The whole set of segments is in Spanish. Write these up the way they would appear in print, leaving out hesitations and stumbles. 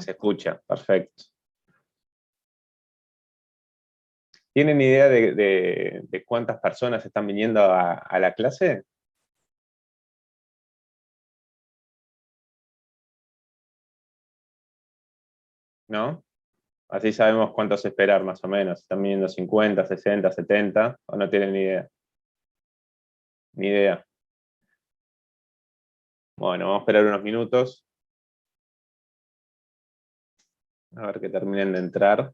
Se escucha, perfecto. ¿Tienen idea de cuántas personas están viniendo a la clase? ¿No? Así sabemos cuántos esperar más o menos. ¿Están viniendo 50, 60, 70? ¿O no tienen ni idea? Ni idea. Bueno, vamos a esperar unos minutos. A ver que terminen de entrar.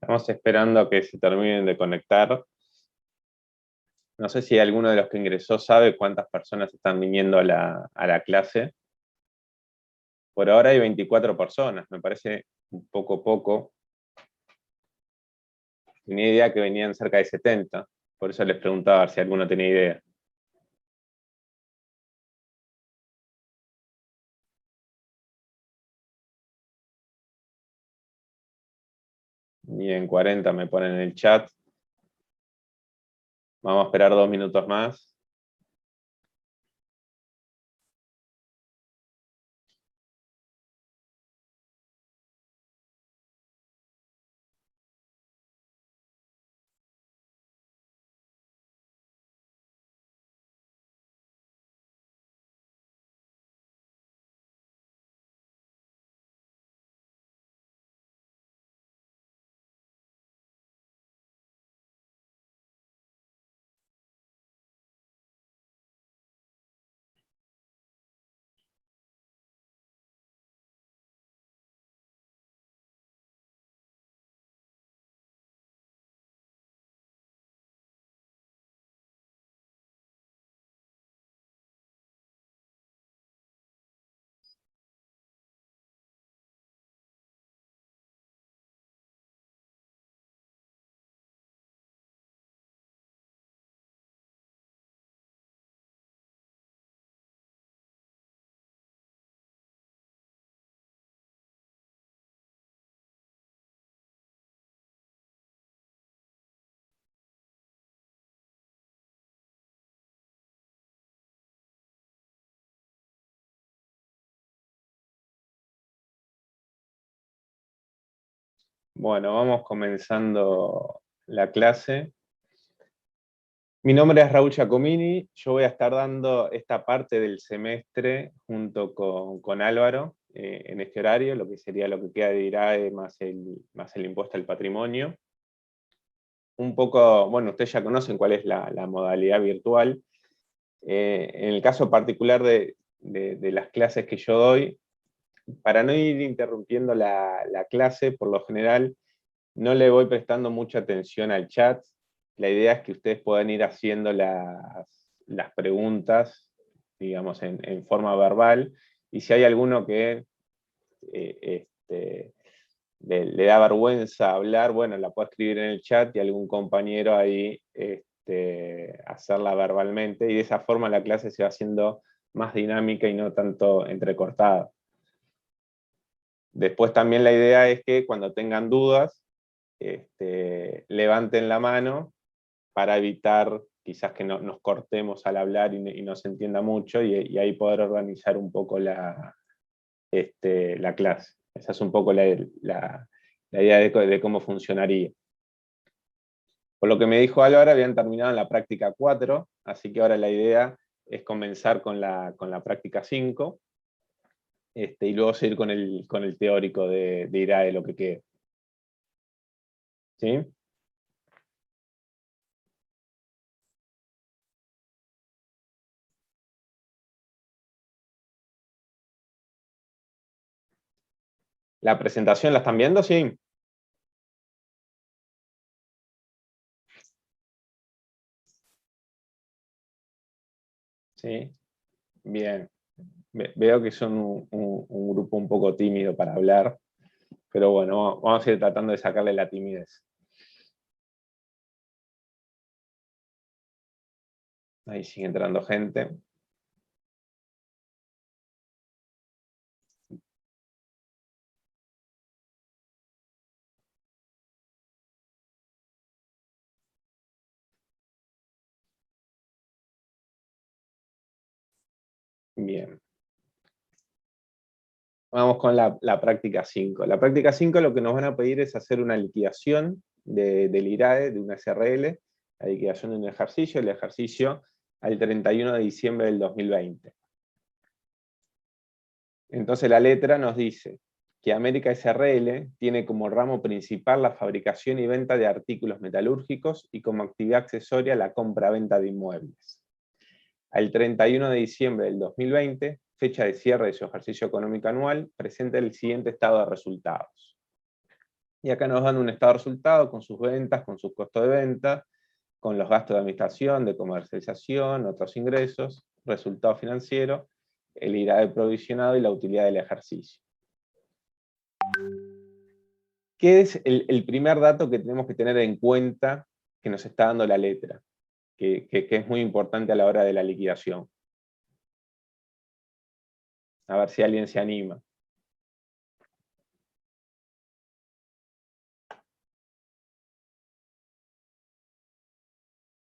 Estamos esperando a que se terminen de conectar. No sé si alguno de los que ingresó sabe cuántas personas están viniendo a la clase. Por ahora hay 24 personas, me parece un poco. Tenía idea que venían cerca de 70, por eso les preguntaba si alguno tenía idea. Y en 40 me ponen en el chat. Vamos a esperar 2 minutos más. Bueno, vamos comenzando la clase. Mi nombre es Raúl Giacomini, yo voy a estar dando esta parte del semestre junto con Álvaro en este horario, lo que sería lo que queda de IRAE más el impuesto al patrimonio. Un poco, bueno, ustedes ya conocen cuál es la modalidad virtual. En el caso particular de las clases que yo doy, para no ir interrumpiendo la clase, por lo general no le voy prestando mucha atención al chat. La idea es que ustedes puedan ir haciendo las preguntas, digamos, en forma verbal, y si hay alguno que le da vergüenza hablar, bueno, la puedo escribir en el chat y algún compañero ahí hacerla verbalmente, y de esa forma la clase se va haciendo más dinámica y no tanto entrecortada. Después también la idea es que cuando tengan dudas, levanten la mano para evitar quizás que nos cortemos al hablar y no se entienda mucho, y ahí poder organizar un poco la clase. Esa es un poco la idea de cómo funcionaría. Por lo que me dijo Álvaro, habían terminado en la práctica 4, así que ahora la idea es comenzar con la práctica 5, y luego seguir con el teórico de IRAE, lo que quede. ¿Sí? ¿La presentación la están viendo? Sí. Sí. Bien. Veo que son un grupo un poco tímido para hablar, pero bueno, vamos a ir tratando de sacarle la timidez. Ahí sigue entrando gente. Bien. Vamos con la práctica 5. La práctica 5 lo que nos van a pedir es hacer una liquidación del IRAE, de una SRL, la liquidación de un ejercicio, el ejercicio al 31 de diciembre del 2020. Entonces la letra nos dice que América SRL tiene como ramo principal la fabricación y venta de artículos metalúrgicos y como actividad accesoria la compra-venta de inmuebles. Al 31 de diciembre del 2020, fecha de cierre de su ejercicio económico anual, presenta el siguiente estado de resultados. Y acá nos dan un estado de resultados con sus ventas, con sus costos de venta, con los gastos de administración, de comercialización, otros ingresos, resultado financiero, el IRAE provisionado y la utilidad del ejercicio. ¿Qué es el primer dato que tenemos que tener en cuenta que nos está dando la letra? Que es muy importante a la hora de la liquidación. A ver si alguien se anima.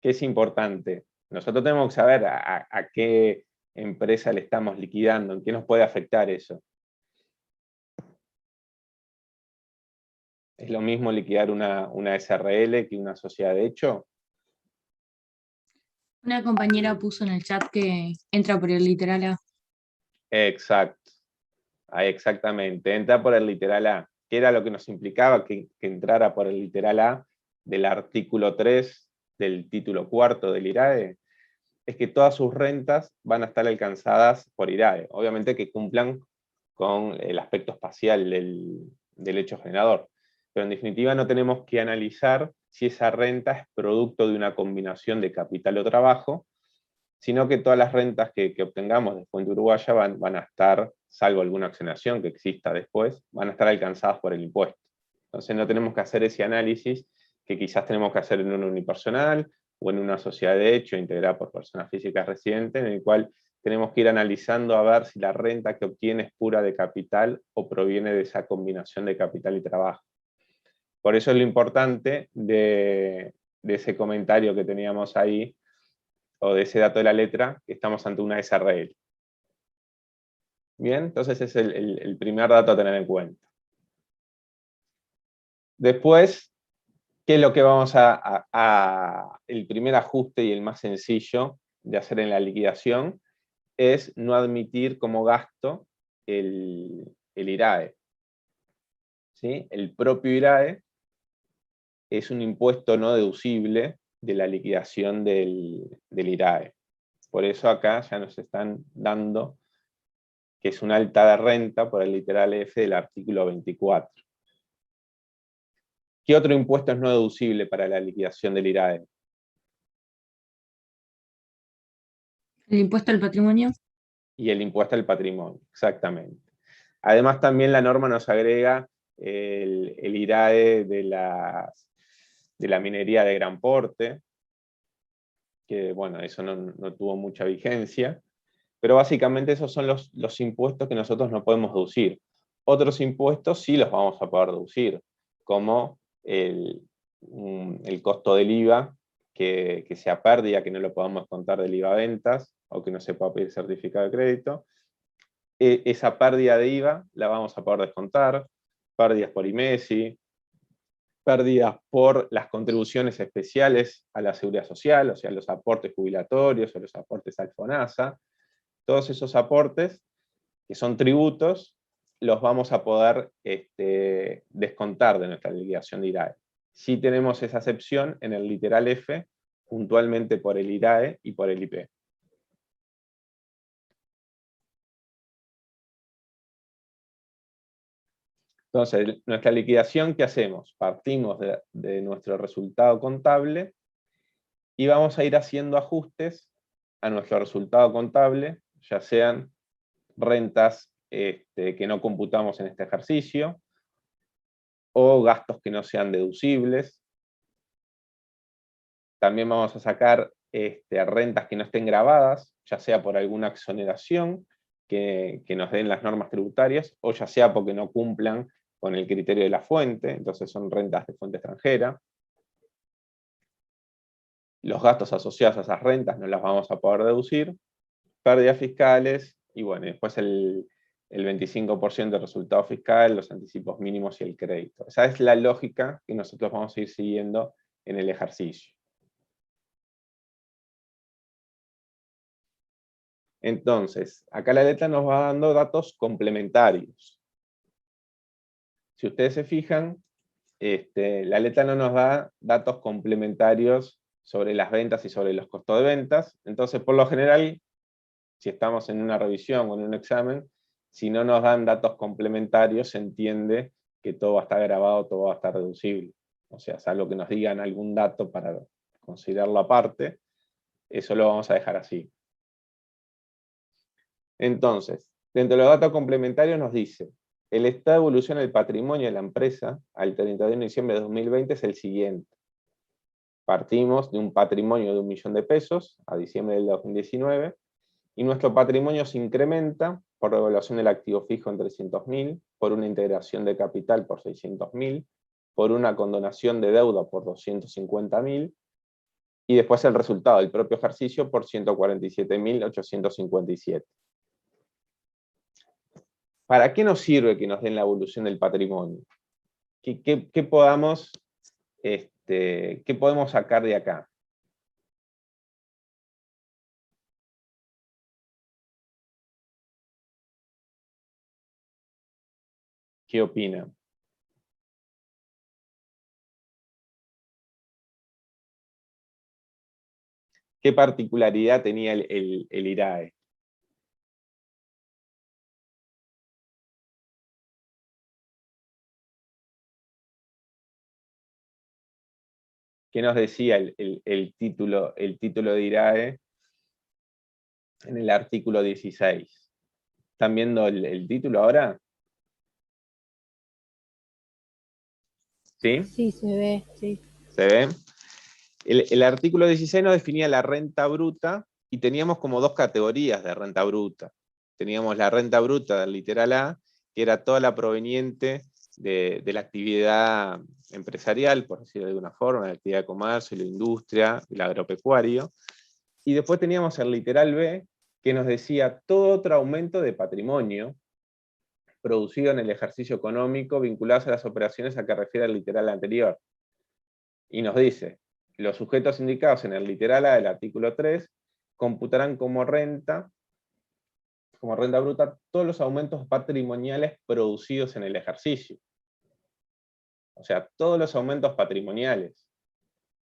¿Qué es importante? Nosotros tenemos que saber a qué empresa le estamos liquidando, en qué nos puede afectar eso. ¿Es lo mismo liquidar una SRL que una sociedad de hecho? Una compañera puso en el chat que entra por el literal A. Exacto. Exactamente. Entra por el literal A. ¿Qué era lo que nos implicaba que entrara por el literal A del artículo 3 del título cuarto del IRAE? Es que todas sus rentas van a estar alcanzadas por IRAE. Obviamente que cumplan con el aspecto espacial del hecho generador. Pero en definitiva no tenemos que analizar si esa renta es producto de una combinación de capital o trabajo, sino que todas las rentas que obtengamos de Fuente Uruguaya van a estar, salvo alguna accionación que exista después, van a estar alcanzadas por el impuesto. Entonces no tenemos que hacer ese análisis que quizás tenemos que hacer en un unipersonal o en una sociedad de hecho integrada por personas físicas residentes, en el cual tenemos que ir analizando a ver si la renta que obtiene es pura de capital o proviene de esa combinación de capital y trabajo. Por eso es lo importante de ese comentario que teníamos ahí, o de ese dato de la letra, que estamos ante una SRL. Bien, entonces ese es el primer dato a tener en cuenta. Después, ¿qué es lo que vamos el primer ajuste y el más sencillo de hacer en la liquidación? Es no admitir como gasto el IRAE. ¿Sí? El propio IRAE es un impuesto no deducible de la liquidación del IRAE. Por eso acá ya nos están dando que es una alta de renta por el literal F del artículo 24. ¿Qué otro impuesto es no deducible para la liquidación del IRAE? El impuesto al patrimonio. Y el impuesto al patrimonio, exactamente. Además, también la norma nos agrega el IRAE de la minería de gran porte, que bueno, eso no tuvo mucha vigencia, pero básicamente esos son los impuestos que nosotros no podemos deducir. Otros impuestos sí los vamos a poder deducir, como el costo del IVA, que sea pérdida, que no lo podamos contar del IVA ventas, o que no se pueda pedir certificado de crédito. Esa pérdida de IVA la vamos a poder descontar, pérdidas por IMESI, pérdidas por las contribuciones especiales a la seguridad social, o sea, los aportes jubilatorios o los aportes al FONASA. Todos esos aportes, que son tributos, los vamos a poder descontar de nuestra liquidación de IRAE. Sí tenemos esa excepción en el literal F, puntualmente por el IRAE y por el IP. Entonces, nuestra liquidación, ¿qué hacemos? Partimos de nuestro resultado contable y vamos a ir haciendo ajustes a nuestro resultado contable, ya sean rentas que no computamos en este ejercicio, o gastos que no sean deducibles. También vamos a sacar rentas que no estén grabadas, ya sea por alguna exoneración que nos den las normas tributarias, o ya sea porque no cumplan con el criterio de la fuente, entonces son rentas de fuente extranjera. Los gastos asociados a esas rentas no las vamos a poder deducir, pérdidas fiscales, y bueno, después el 25% del resultado fiscal, los anticipos mínimos y el crédito. Esa es la lógica que nosotros vamos a ir siguiendo en el ejercicio. Entonces, acá la letra nos va dando datos complementarios. Si ustedes se fijan, la letra no nos da datos complementarios sobre las ventas y sobre los costos de ventas. Entonces, por lo general, si estamos en una revisión o en un examen, si no nos dan datos complementarios, se entiende que todo va a estar grabado, todo va a estar deducible. O sea, salvo que nos digan algún dato para considerarlo aparte, eso lo vamos a dejar así. Entonces, dentro de los datos complementarios nos dice, el estado de evolución del patrimonio de la empresa al 31 de diciembre de 2020 es el siguiente. Partimos de un patrimonio de 1 millón de pesos a diciembre del 2019, y nuestro patrimonio se incrementa por revaluación del activo fijo en 300.000, por una integración de capital por 600.000, por una condonación de deuda por 250.000, y después el resultado del propio ejercicio por 147.857. ¿Para qué nos sirve que nos den la evolución del patrimonio? ¿Qué podemos, qué podemos sacar de acá? ¿Qué opinan? ¿Qué particularidad tenía el IRAE? ¿Qué nos decía el título de IRAE en el artículo 16? ¿Están viendo el título ahora? ¿Sí? Sí, se ve, sí. ¿Se ve? El artículo 16 nos definía la renta bruta y teníamos como dos categorías de renta bruta. Teníamos la renta bruta del literal A, que era toda la proveniente de la actividad empresarial, por decirlo de alguna forma, la actividad de comercio, la industria, el agropecuario. Y después teníamos el literal B, que nos decía todo otro aumento de patrimonio producido en el ejercicio económico vinculados a las operaciones a que refiere el literal anterior. Y nos dice, los sujetos indicados en el literal A del artículo 3 computarán como renta bruta todos los aumentos patrimoniales producidos en el ejercicio. O sea, todos los aumentos patrimoniales.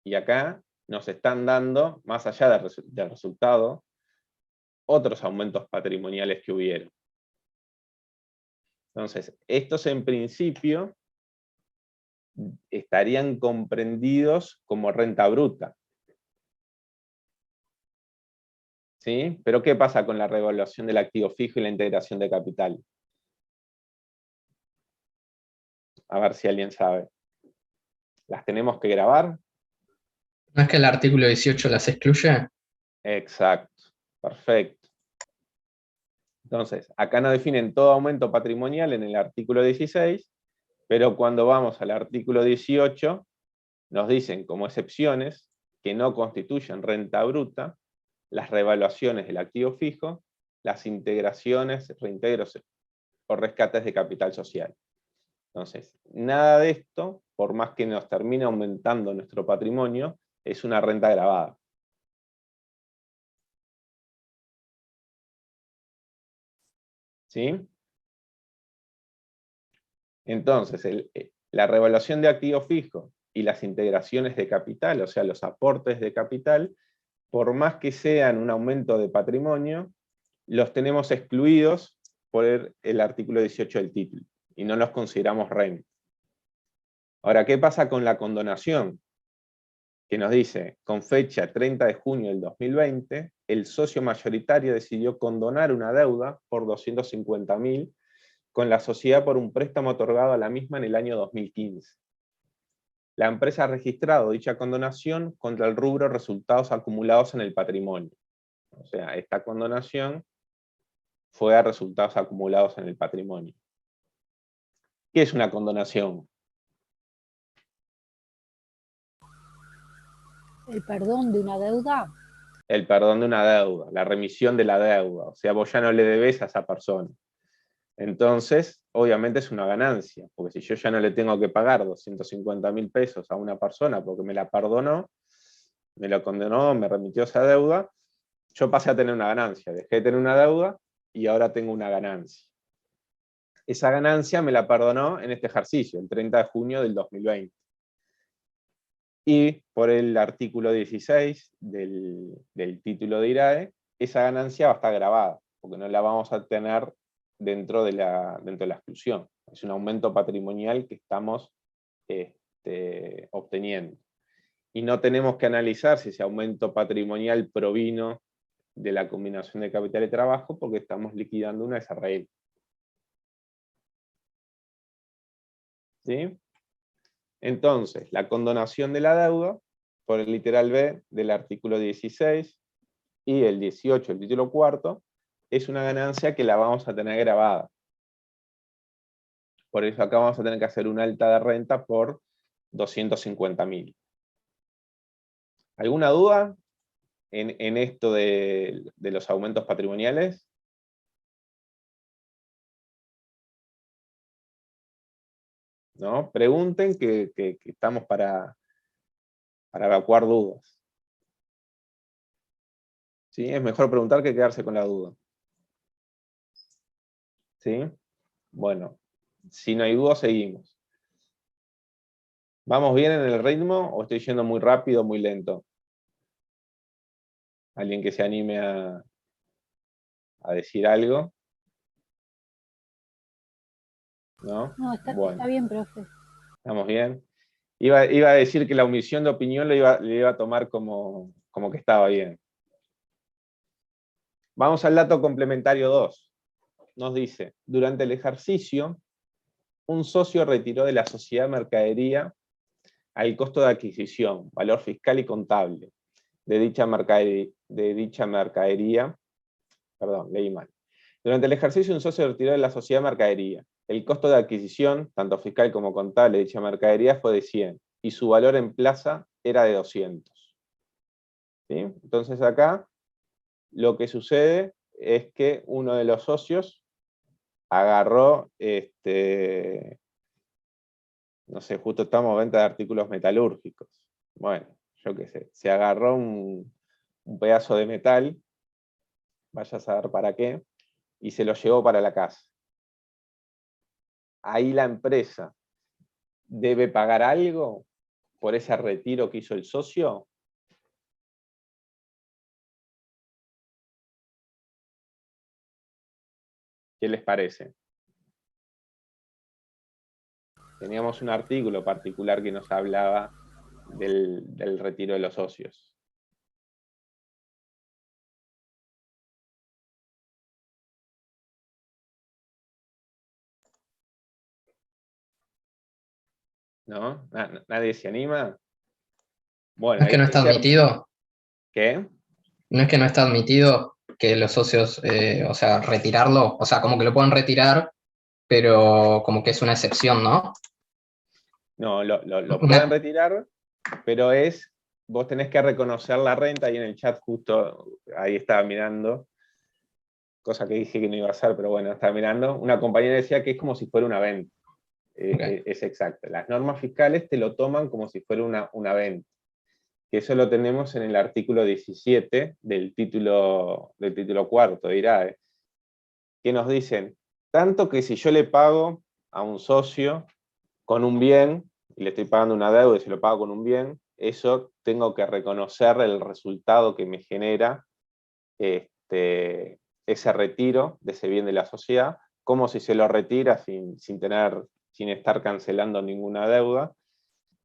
Y acá nos están dando, más allá del resultado, otros aumentos patrimoniales que hubieron. Entonces, estos en principio estarían comprendidos como renta bruta. ¿Sí? Pero ¿qué pasa con la revaluación del activo fijo y la integración de capital? A ver si alguien sabe. ¿Las tenemos que grabar? ¿No es que el artículo 18 las excluye? Exacto, perfecto. Entonces, acá nos definen todo aumento patrimonial en el artículo 16, pero cuando vamos al artículo 18, nos dicen como excepciones que no constituyen renta bruta las revaluaciones del activo fijo, las integraciones, reintegros o rescates de capital social. Entonces, nada de esto, por más que nos termine aumentando nuestro patrimonio, es una renta gravada. ¿Sí? Entonces, la revaluación de activo fijo y las integraciones de capital, o sea, los aportes de capital, por más que sean un aumento de patrimonio, los tenemos excluidos por el artículo 18 del título, y no los consideramos renta. Ahora, ¿qué pasa con la condonación? Que nos dice, con fecha 30 de junio del 2020, el socio mayoritario decidió condonar una deuda por 250.000 con la sociedad por un préstamo otorgado a la misma en el año 2015. La empresa ha registrado dicha condonación contra el rubro resultados acumulados en el patrimonio. O sea, esta condonación fue a resultados acumulados en el patrimonio. ¿Qué es una condonación? ¿El perdón de una deuda? El perdón de una deuda, la remisión de la deuda. O sea, vos ya no le debes a esa persona. Entonces, obviamente es una ganancia, porque si yo ya no le tengo que pagar 250.000 pesos a una persona porque me la perdonó, me lo condenó, me remitió esa deuda, yo pasé a tener una ganancia. Dejé de tener una deuda y ahora tengo una ganancia. Esa ganancia me la perdonó en este ejercicio, el 30 de junio del 2020. Y por el artículo 16 del título de IRAE, esa ganancia va a estar grabada, porque no la vamos a tener dentro de la exclusión. Es un aumento patrimonial que estamos obteniendo. Y no tenemos que analizar si ese aumento patrimonial provino de la combinación de capital y trabajo, porque estamos liquidando una SRL. ¿Sí? Entonces, la condonación de la deuda, por el literal B del artículo 16 y el 18, el título cuarto, es una ganancia que la vamos a tener grabada. Por eso acá vamos a tener que hacer una alta de renta por 250.000. ¿Alguna duda en esto de los aumentos patrimoniales? ¿No? Pregunten que estamos para evacuar dudas. ¿Sí? Es mejor preguntar que quedarse con la duda. ¿Sí? Bueno, si no hay duda, seguimos. ¿Vamos bien en el ritmo o estoy yendo muy rápido o muy lento? ¿Alguien que se anime a decir algo? ¿No? No, está Bueno, bien, profe. ¿estamos bien? Iba a decir que la omisión de opinión le iba a tomar como que estaba bien. Vamos al dato complementario 2. Nos dice, durante el ejercicio, un socio retiró de la sociedad mercadería al costo de adquisición, valor fiscal y contable, de dicha mercadería, perdón, leí mal. Durante el ejercicio, un socio retiró de la sociedad mercadería. El costo de adquisición, tanto fiscal como contable, de dicha mercadería fue de 100, y su valor en plaza era de 200. ¿Sí? Entonces acá, lo que sucede es que uno de los socios agarró, no sé, justo estamos en venta de artículos metalúrgicos. Bueno, yo qué sé, se agarró un pedazo de metal, vaya a saber para qué, y se lo llevó para la casa. Ahí la empresa debe pagar algo por ese retiro que hizo el socio. ¿Qué les parece? Teníamos un artículo particular que nos hablaba del retiro de los socios. ¿No? ¿Nadie se anima? Bueno, ¿No es que no está admitido? ¿Qué? ¿No es que no está admitido que los socios, o sea, retirarlo? O sea, como que lo pueden retirar, pero como que es una excepción, ¿no? No, lo pueden Una- retirar, pero vos tenés que reconocer la renta, y en el chat justo ahí estaba mirando, cosa que dije que no iba a hacer, pero bueno, estaba mirando, una compañera decía que es como si fuera una venta. Ok. Es exacto. Las normas fiscales te lo toman como si fuera una venta, que eso lo tenemos en el artículo 17 del título cuarto de IRAE, que nos dicen, tanto que si yo le pago a un socio con un bien, y le estoy pagando una deuda y se lo pago con un bien, eso tengo que reconocer el resultado que me genera ese retiro de ese bien de la sociedad, como si se lo retira sin estar cancelando ninguna deuda.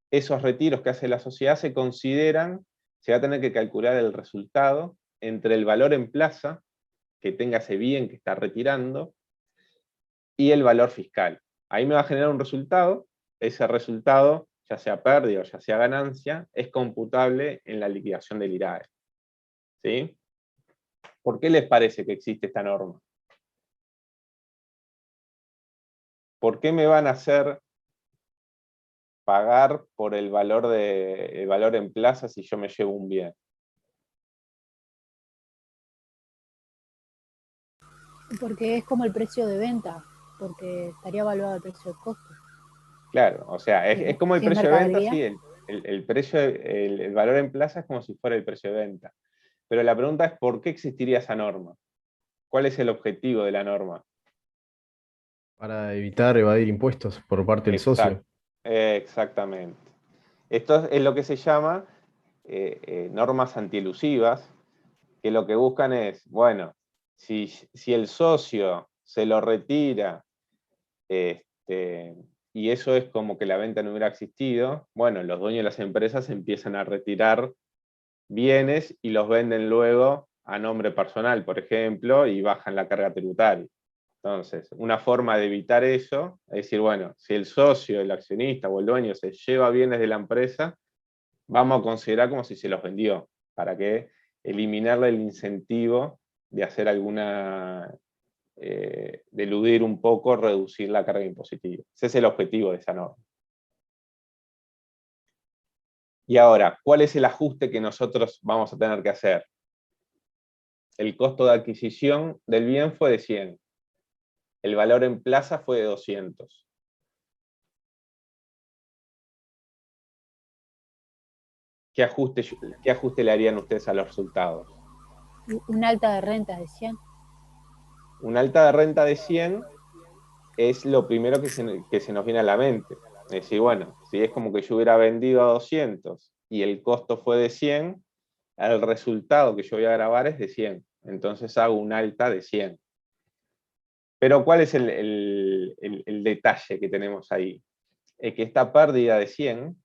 Esos retiros que hace la sociedad se va a tener que calcular el resultado entre el valor en plaza que tenga ese bien que está retirando y el valor fiscal. Ahí me va a generar un resultado, ese resultado, ya sea pérdida o ya sea ganancia, es computable en la liquidación del IRAE. ¿Sí? ¿Por qué les parece que existe esta norma? ¿Por qué me van a hacer pagar por el valor en plaza si yo me llevo un bien? Porque es como el precio de venta, porque estaría evaluado el precio de costo. Claro, o sea, es como el Si es precio de venta, mercadería, sí, el valor en plaza es como si fuera el precio de venta. Pero la pregunta es, ¿por qué existiría esa norma? ¿Cuál es el objetivo de la norma? Para evitar evadir impuestos por parte del socio. Exactamente. Esto es lo que se llama normas antielusivas, que lo que buscan es, bueno, si el socio se lo retira, este, y eso es como que la venta no hubiera existido, bueno, los dueños de las empresas empiezan a retirar bienes y los venden luego a nombre personal, por ejemplo, y bajan la carga tributaria. Entonces, una forma de evitar eso es decir, bueno, si el socio, el accionista o el dueño se lleva bienes de la empresa, vamos a considerar como si se los vendió, para que eliminarle el incentivo de hacer de eludir un poco, reducir la carga impositiva. Ese es el objetivo de esa norma. Y ahora, ¿cuál es el ajuste que nosotros vamos a tener que hacer? El costo de adquisición del bien fue de 100. El valor en plaza fue de 200. ¿Qué ajuste le harían ustedes a los resultados? una alta de renta de 100. Una alta de renta de 100 es lo primero que se nos viene a la mente. Es decir, bueno, si es como que yo hubiera vendido a 200 y el costo fue de 100, el resultado que yo voy a grabar es de 100. Entonces hago una alta de 100. Pero ¿cuál es el detalle que tenemos ahí? Es que esta pérdida de 100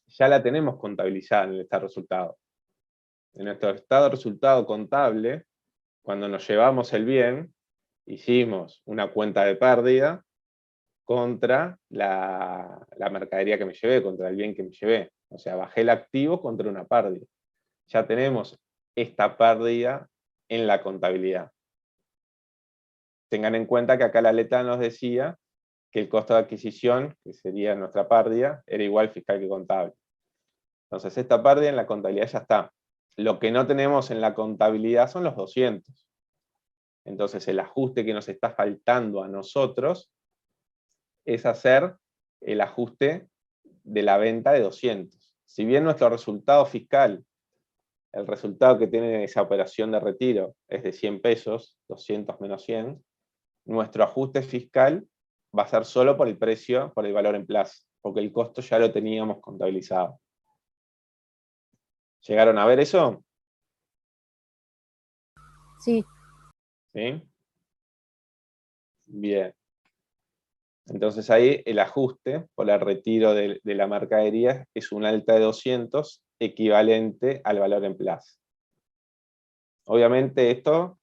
ya la tenemos contabilizada en el estado de resultado. En nuestro estado de resultado contable, cuando nos llevamos el bien, hicimos una cuenta de pérdida contra la mercadería que me llevé, contra el bien que me llevé. O sea, bajé el activo contra una pérdida. Ya tenemos esta pérdida en la contabilidad. Tengan en cuenta que acá la letra nos decía que el costo de adquisición, que sería nuestra pérdida, era igual fiscal que contable. Entonces, esta pérdida en la contabilidad ya está. Lo que no tenemos en la contabilidad son los 200. Entonces, el ajuste que nos está faltando a nosotros es hacer el ajuste de la venta de 200. Si bien nuestro resultado fiscal, el resultado que tiene esa operación de retiro es de 100 pesos, 200 menos 100, nuestro ajuste fiscal va a ser solo por el precio, por el valor en plaza, porque el costo ya lo teníamos contabilizado. ¿Llegaron a ver eso? Sí, ¿Sí? Bien. Entonces ahí el ajuste por el retiro de la mercadería es un alta de 200 equivalente al valor en plaza. Obviamente esto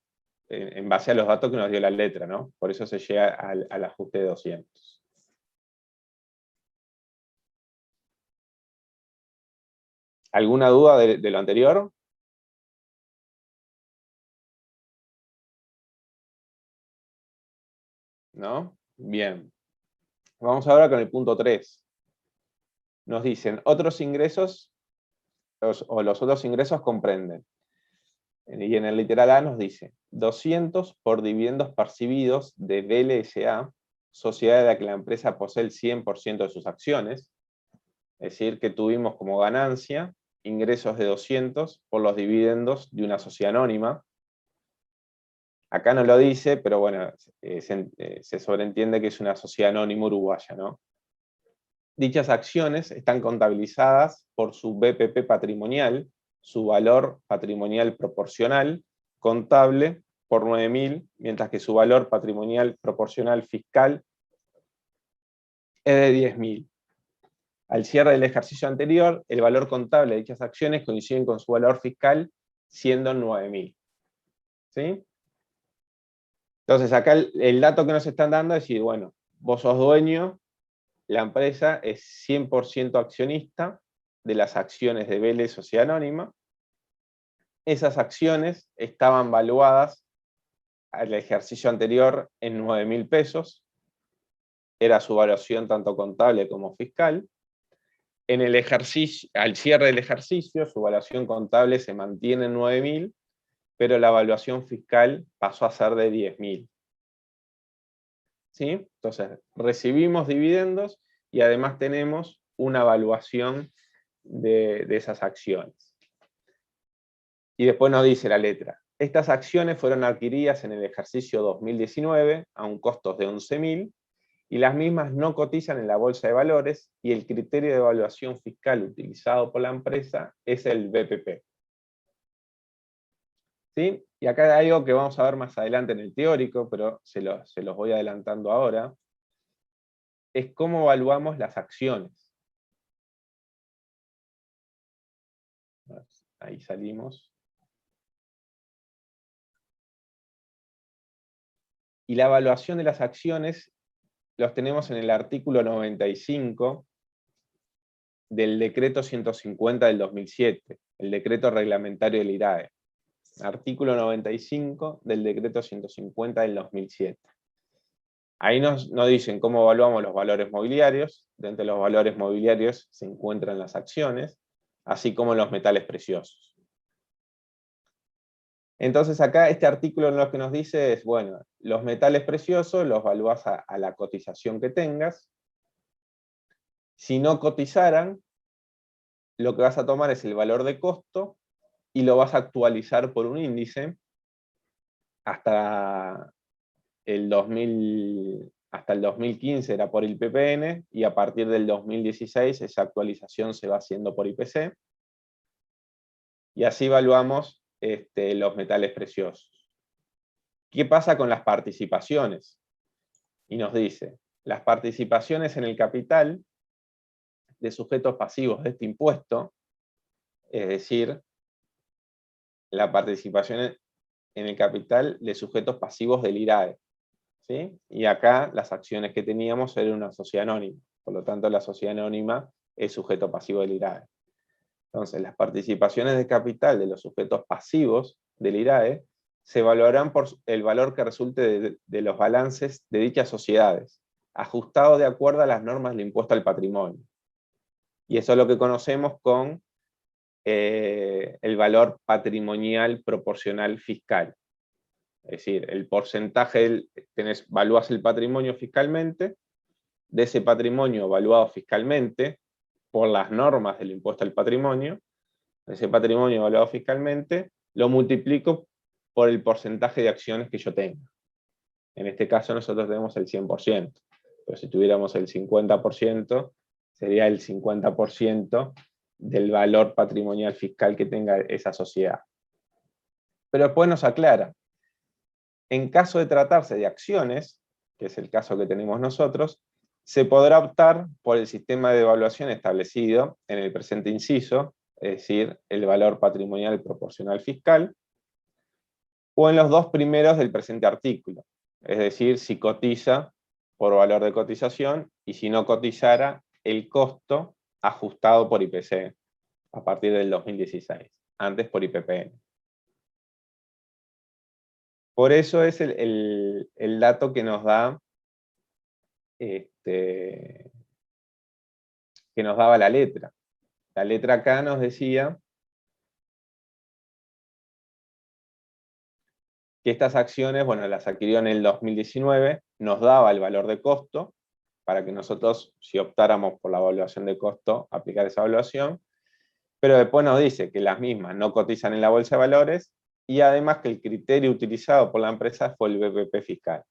en base a los datos que nos dio la letra, ¿no? Por eso se llega al ajuste de 200. ¿Alguna duda de lo anterior? ¿No? Bien. Vamos ahora con el punto 3. Nos dicen, otros ingresos, los otros ingresos comprenden. Y en el literal A nos dice, 200 por dividendos percibidos de BLSA, sociedad de la que la empresa posee el 100% de sus acciones, es decir, que tuvimos como ganancia ingresos de 200 por los dividendos de una sociedad anónima. Acá no lo dice, pero bueno, se sobreentiende que es una sociedad anónima uruguaya, ¿no? Dichas acciones están contabilizadas por su BPP patrimonial, su valor patrimonial proporcional, contable por 9.000, mientras que su valor patrimonial proporcional fiscal es de 10.000. Al cierre del ejercicio anterior, el valor contable de dichas acciones coincide con su valor fiscal, siendo 9.000. ¿Sí? Entonces acá el dato que nos están dando es decir, bueno, vos sos dueño, la empresa es 100% accionista de las acciones de Vélez Sociedad Anónima. Esas acciones estaban valuadas al ejercicio anterior en 9.000 pesos. Era su valuación tanto contable como fiscal. En el ejercicio, al cierre del ejercicio, su valuación contable se mantiene en 9.000, pero la evaluación fiscal pasó a ser de 10.000. ¿Sí? Entonces, recibimos dividendos y además tenemos una evaluación de esas acciones. Y después nos dice la letra, estas acciones fueron adquiridas en el ejercicio 2019 a un costo de 11.000 y las mismas no cotizan en la bolsa de valores y el criterio de evaluación fiscal utilizado por la empresa es el BPP. ¿Sí? Y acá hay algo que vamos a ver más adelante en el teórico, pero se los voy adelantando ahora. Es cómo evaluamos las acciones. Ahí salimos. Y la evaluación de las acciones los tenemos en el artículo 95 del decreto 150 del 2007, el decreto reglamentario del IRAE. Artículo 95 del decreto 150 del 2007. Ahí nos dicen cómo evaluamos los valores mobiliarios. Dentro de los valores mobiliarios se encuentran las acciones, así como los metales preciosos. Entonces acá este artículo lo que nos dice es, bueno, los metales preciosos los evalúas a la cotización que tengas. Si no cotizaran, lo que vas a tomar es el valor de costo y lo vas a actualizar por un índice hasta el 2015 era por el IPPN, y a partir del 2016 esa actualización se va haciendo por IPC, y así evaluamos los metales preciosos. ¿Qué pasa con las participaciones? Y nos dice, las participaciones en el capital de sujetos pasivos de este impuesto, es decir, la participación en el capital de sujetos pasivos del IRAE. ¿Sí? Y acá las acciones que teníamos eran una sociedad anónima, por lo tanto la sociedad anónima es sujeto pasivo del IRAE. Entonces las participaciones de capital de los sujetos pasivos del IRAE se evaluarán por el valor que resulte de los balances de dichas sociedades, ajustado de acuerdo a las normas del impuesto al patrimonio. Y eso es lo que conocemos con el valor patrimonial proporcional fiscal. Es decir, el porcentaje, evalúas el patrimonio fiscalmente, de ese patrimonio evaluado fiscalmente, por las normas del impuesto al patrimonio, ese patrimonio evaluado fiscalmente, lo multiplico por el porcentaje de acciones que yo tenga. En este caso nosotros tenemos el 100%, pero si tuviéramos el 50%, sería el 50% del valor patrimonial fiscal que tenga esa sociedad. Pero después nos aclara, en caso de tratarse de acciones, que es el caso que tenemos nosotros, se podrá optar por el sistema de evaluación establecido en el presente inciso, es decir, el valor patrimonial proporcional fiscal, o en los dos primeros del presente artículo, es decir, si cotiza por valor de cotización y si no cotizara, el costo ajustado por IPC a partir del 2016, antes por IPPN. Por eso es el dato que nos da, que nos daba la letra. La letra acá nos decía que estas acciones, bueno, las adquirió en el 2019, nos daba el valor de costo, para que nosotros, si optáramos por la evaluación de costo, aplicar esa evaluación, pero después nos dice que las mismas no cotizan en la bolsa de valores, y además que el criterio utilizado por la empresa fue el BPP fiscal.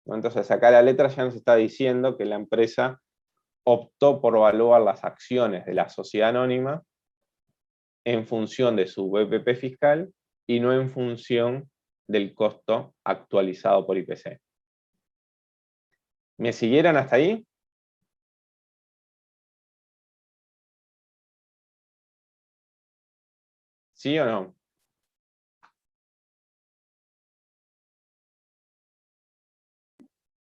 Entonces acá la letra ya nos está diciendo que la empresa optó por evaluar las acciones de la sociedad anónima en función de su BPP fiscal y no en función del costo actualizado por IPC. ¿Me siguieron hasta ahí? ¿Sí o no?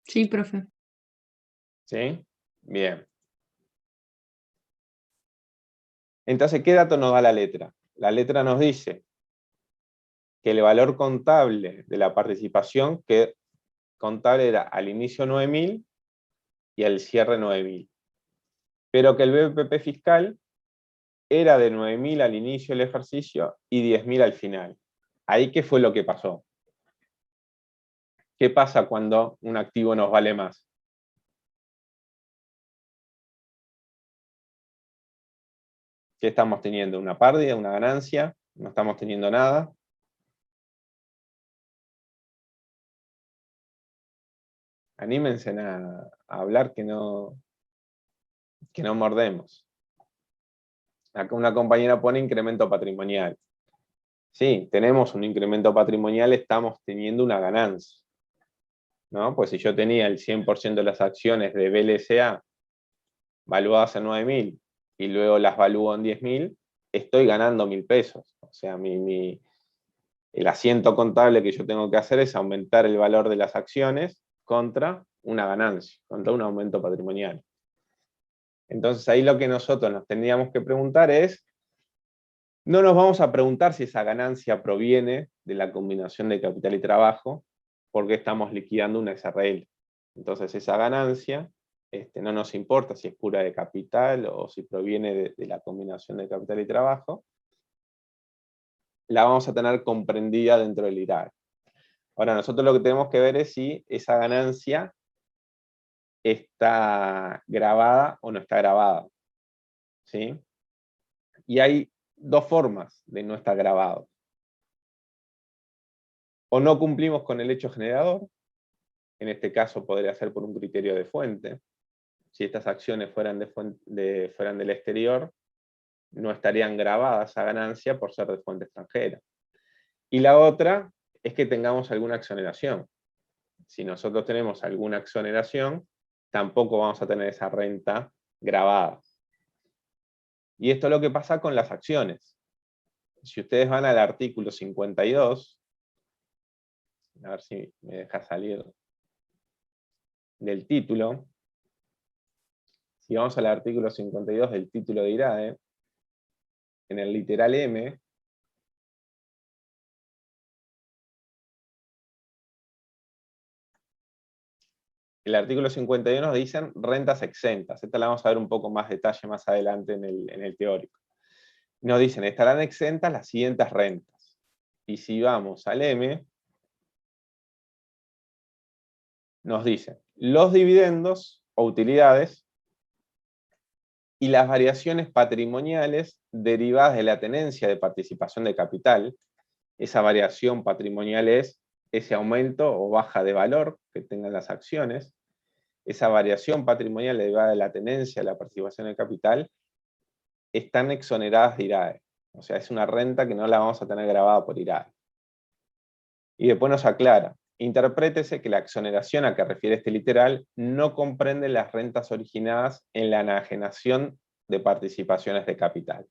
Sí, profe. ¿Sí? Bien. Entonces, ¿qué dato nos da la letra? La letra nos dice que el valor contable de la participación, que contable era al inicio 9.000 y al cierre 9.000. Pero que el BPP fiscal era de 9.000 al inicio del ejercicio y 10.000 al final. ¿Ahí qué fue lo que pasó? ¿Qué pasa cuando un activo nos vale más? ¿Qué estamos teniendo? ¿Una pérdida, una ganancia? ¿No estamos teniendo nada? Anímense a hablar que no mordemos. Acá una compañera pone incremento patrimonial. Sí, tenemos un incremento patrimonial, estamos teniendo una ganancia, ¿no? Pues si yo tenía el 100% de las acciones de BLSA valuadas en 9.000 y luego las valúo en 10.000, estoy ganando 1.000 pesos. O sea, el asiento contable que yo tengo que hacer es aumentar el valor de las acciones contra una ganancia, contra un aumento patrimonial. Entonces ahí lo que nosotros nos tendríamos que preguntar es, no nos vamos a preguntar si esa ganancia proviene de la combinación de capital y trabajo, porque estamos liquidando una SRL. Entonces esa ganancia no nos importa si es pura de capital o si proviene de la combinación de capital y trabajo, la vamos a tener comprendida dentro del IRAE. Ahora nosotros lo que tenemos que ver es si esa ganancia está grabada o no está grabada, ¿sí? Y hay dos formas de no estar grabado. O no cumplimos con el hecho generador, en este caso podría ser por un criterio de fuente. Si estas acciones fueran del exterior, no estarían grabadas a ganancia por ser de fuente extranjera. Y la otra es que tengamos alguna exoneración. Si nosotros tenemos alguna exoneración, tampoco vamos a tener esa renta grabada. Y esto es lo que pasa con las acciones. Si ustedes van al artículo 52, a ver si me deja salir del título. Si vamos al artículo 52 del título de IRAE, en el literal M, el artículo 51 nos dicen rentas exentas. Esta la vamos a ver un poco más detalle más adelante en el teórico. Nos dicen, estarán exentas las siguientes rentas. Y si vamos al M, nos dicen, los dividendos o utilidades y las variaciones patrimoniales derivadas de la tenencia de participación de capital. Esa variación patrimonial es ese aumento o baja de valor que tengan las acciones. Esa variación patrimonial derivada de la tenencia de la participación de capital están exoneradas de IRAE. O sea, es una renta que no la vamos a tener grabada por IRAE. Y después nos aclara, interprétese que la exoneración a que refiere este literal no comprende las rentas originadas en la enajenación de participaciones de capital.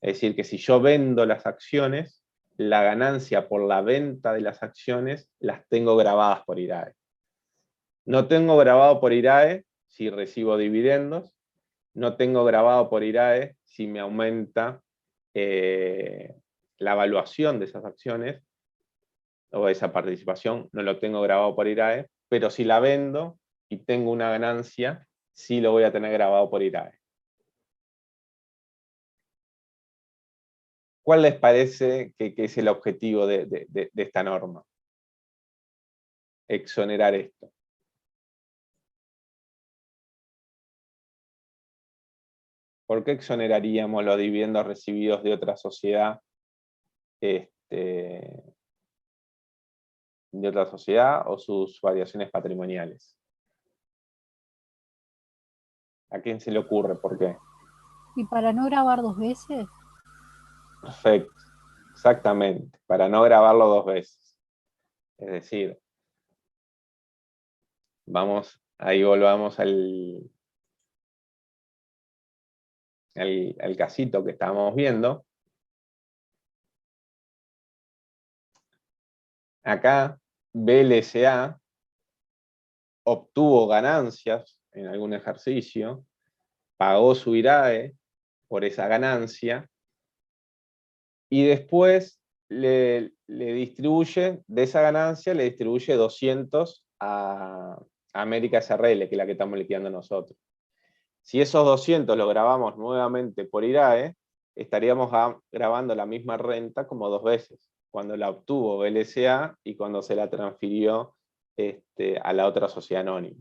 Es decir, que si yo vendo las acciones, la ganancia por la venta de las acciones las tengo grabadas por IRAE. No tengo grabado por IRAE si recibo dividendos, no tengo grabado por IRAE si me aumenta la evaluación de esas acciones, o esa participación, no lo tengo grabado por IRAE, pero si la vendo y tengo una ganancia, sí lo voy a tener grabado por IRAE. ¿Cuál les parece que es el objetivo de esta norma? Exonerar esto. ¿Por qué exoneraríamos los dividendos recibidos de otra sociedad? De otra sociedad o sus variaciones patrimoniales. ¿A quién se le ocurre? ¿Por qué? ¿Y para no grabar 2 veces? Perfecto, exactamente, para no grabarlo 2 veces. Es decir, ahí volvamos al casito que estábamos viendo. Acá, BLSA obtuvo ganancias en algún ejercicio, pagó su IRAE por esa ganancia, y después le distribuye, de esa ganancia le distribuye 200 a América SRL, que es la que estamos liquidando nosotros. Si esos 200 lo grabamos nuevamente por IRAE, estaríamos grabando la misma renta como 2 veces, cuando la obtuvo BLSA y cuando se la transfirió a la otra sociedad anónima.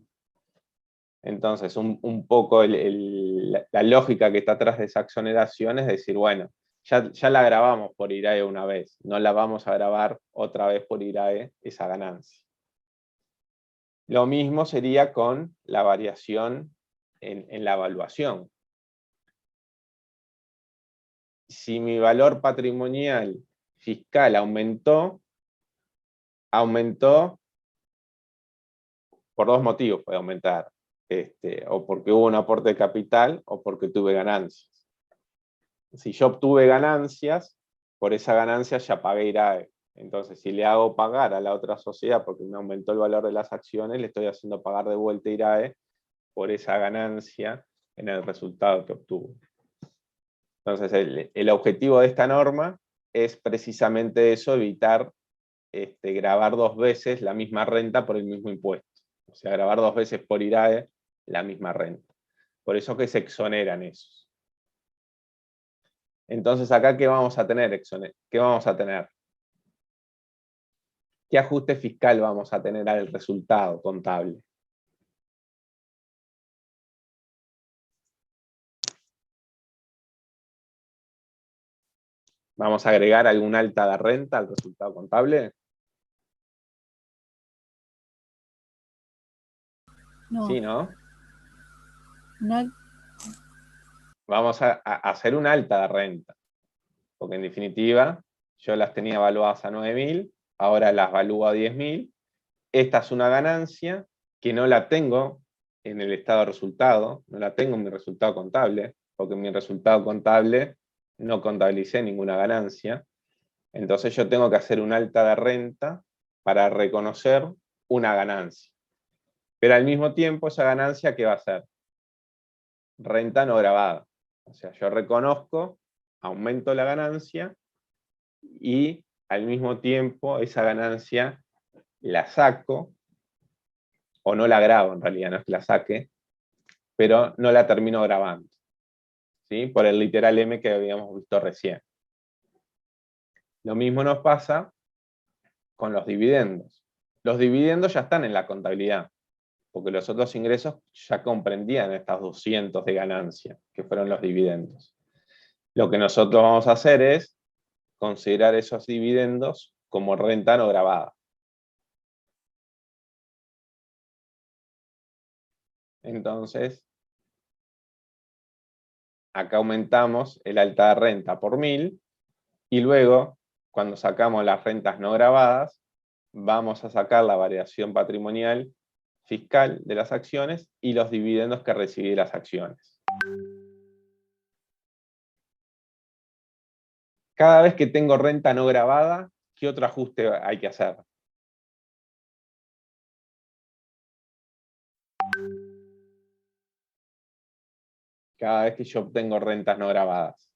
Entonces, un poco la lógica que está atrás de esa exoneración es decir, bueno, ya la grabamos por IRAE una vez, no la vamos a grabar otra vez por IRAE esa ganancia. Lo mismo sería con la variación en la evaluación. Si mi valor patrimonial fiscal aumentó por 2 motivos, puede aumentar. O porque hubo un aporte de capital o porque tuve ganancias. Si yo obtuve ganancias, por esa ganancia ya pagué IRAE. Entonces, si le hago pagar a la otra sociedad porque me aumentó el valor de las acciones, le estoy haciendo pagar de vuelta IRAE por esa ganancia en el resultado que obtuvo. Entonces, el objetivo de esta norma es precisamente eso, evitar grabar 2 veces la misma renta por el mismo impuesto. O sea, grabar 2 veces por IRAE la misma renta. Por eso que se exoneran esos. Entonces, acá, ¿qué vamos a tener? ¿Qué vamos a tener? ¿Qué ajuste fiscal vamos a tener al resultado contable? ¿Vamos a agregar alguna alta de renta al resultado contable? No. Sí, ¿no? No, Vamos a hacer una alta de renta. Porque en definitiva, yo las tenía evaluadas a 9.000, ahora las evalúo a 10.000. Esta es una ganancia que no la tengo en el estado de resultado, no la tengo en mi resultado contable, porque en mi resultado contable no contabilicé ninguna ganancia. Entonces yo tengo que hacer una alta de renta para reconocer una ganancia. Pero al mismo tiempo, esa ganancia, ¿qué va a ser? Renta no grabada. O sea, yo reconozco, aumento la ganancia y al mismo tiempo esa ganancia la saco, o no la grabo en realidad, no es que la saque, pero no la termino grabando, ¿sí? Por el literal M que habíamos visto recién. Lo mismo nos pasa con los dividendos. Los dividendos ya están en la contabilidad, porque los otros ingresos ya comprendían estas 200 de ganancia, que fueron los dividendos. Lo que nosotros vamos a hacer es considerar esos dividendos como renta no grabada. Entonces, acá aumentamos el alta de renta por 1.000, y luego, cuando sacamos las rentas no grabadas, vamos a sacar la variación patrimonial fiscal de las acciones y los dividendos que recibí de las acciones. Cada vez que tengo renta no grabada, ¿qué otro ajuste hay que hacer? Cada vez que yo obtengo rentas no grabadas.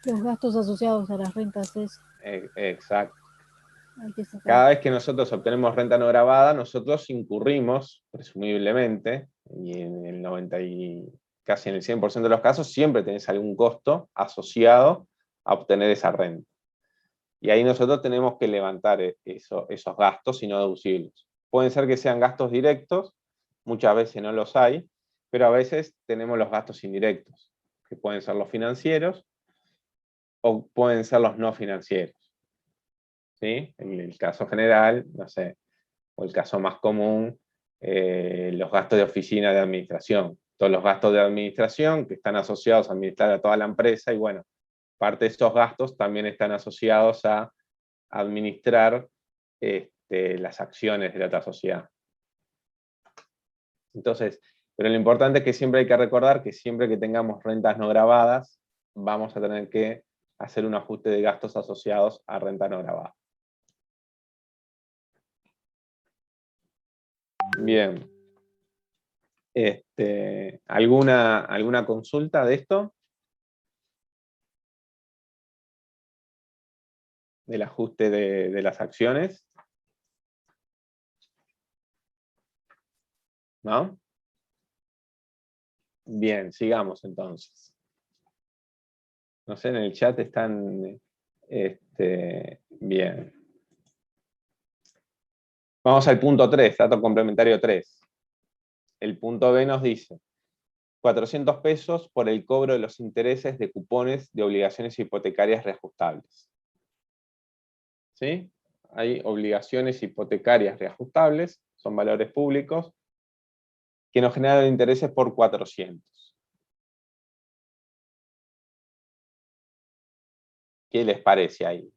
Los gastos asociados a las rentas Exacto. hay que sacar. Cada vez que nosotros obtenemos renta no grabada, nosotros incurrimos, presumiblemente, y en el 90 y casi en el 100% de los casos, siempre tenés algún costo asociado a obtener esa renta. Y ahí nosotros tenemos que levantar esos gastos y no deducibles. Pueden ser que sean gastos directos, muchas veces no los hay, pero a veces tenemos los gastos indirectos, que pueden ser los financieros o pueden ser los no financieros. ¿Sí? En el caso general, no sé, o el caso más común, los gastos de oficina de administración. Todos los gastos de administración que están asociados a administrar a toda la empresa y bueno, parte de esos gastos también están asociados a administrar las acciones de la otra sociedad. Entonces, pero lo importante es que siempre hay que recordar que siempre que tengamos rentas no grabadas, vamos a tener que hacer un ajuste de gastos asociados a renta no grabada. Bien. ¿Alguna consulta de esto? Del ajuste de las acciones. ¿No? Bien, sigamos entonces. No sé, en el chat están... bien. Vamos al punto 3, dato complementario 3. El punto B nos dice 400 pesos por el cobro de los intereses de cupones de obligaciones hipotecarias reajustables. ¿Sí? Hay obligaciones hipotecarias reajustables, son valores públicos, que nos generan intereses por 400. ¿Qué les parece ahí?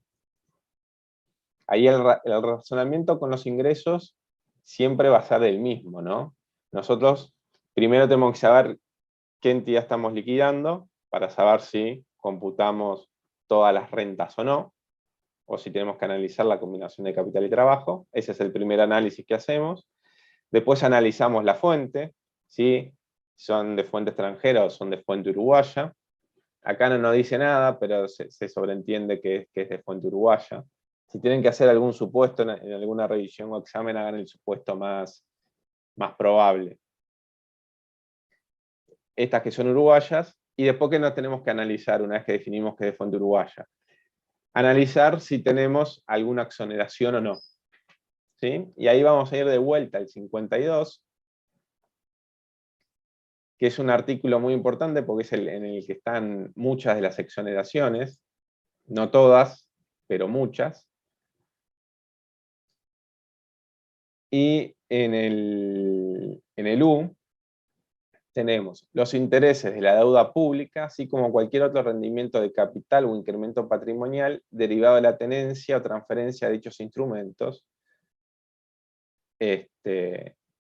Ahí el razonamiento con los ingresos siempre va a ser el mismo, ¿no? Nosotros primero tenemos que saber qué entidad estamos liquidando para saber si computamos todas las rentas o no, o si tenemos que analizar la combinación de capital y trabajo. Ese es el primer análisis que hacemos. Después analizamos la fuente, ¿sí? Son de fuente extranjera o son de fuente uruguaya. Acá no nos dice nada, pero se sobreentiende que es de fuente uruguaya. Si tienen que hacer algún supuesto en alguna revisión o examen, hagan el supuesto más probable. Estas que son uruguayas, y después que nos tenemos que analizar, una vez que definimos que es de fuente uruguaya. Analizar si tenemos alguna exoneración o no. ¿Sí? Y ahí vamos a ir de vuelta al 52, que es un artículo muy importante porque es en el que están muchas de las exoneraciones, no todas, pero muchas. Y en el U tenemos los intereses de la deuda pública, así como cualquier otro rendimiento de capital o incremento patrimonial derivado de la tenencia o transferencia de dichos instrumentos. Y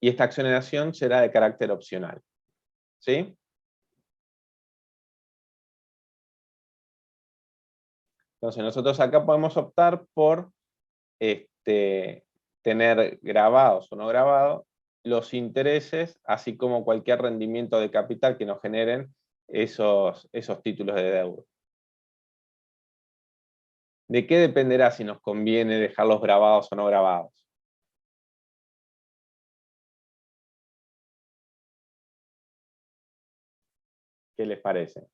esta exoneración será de carácter opcional. ¿Sí? Entonces nosotros acá podemos optar por tener grabados o no grabados los intereses, así como cualquier rendimiento de capital que nos generen esos títulos de deuda. ¿De qué dependerá si nos conviene dejarlos grabados o no grabados? ¿Qué les parece?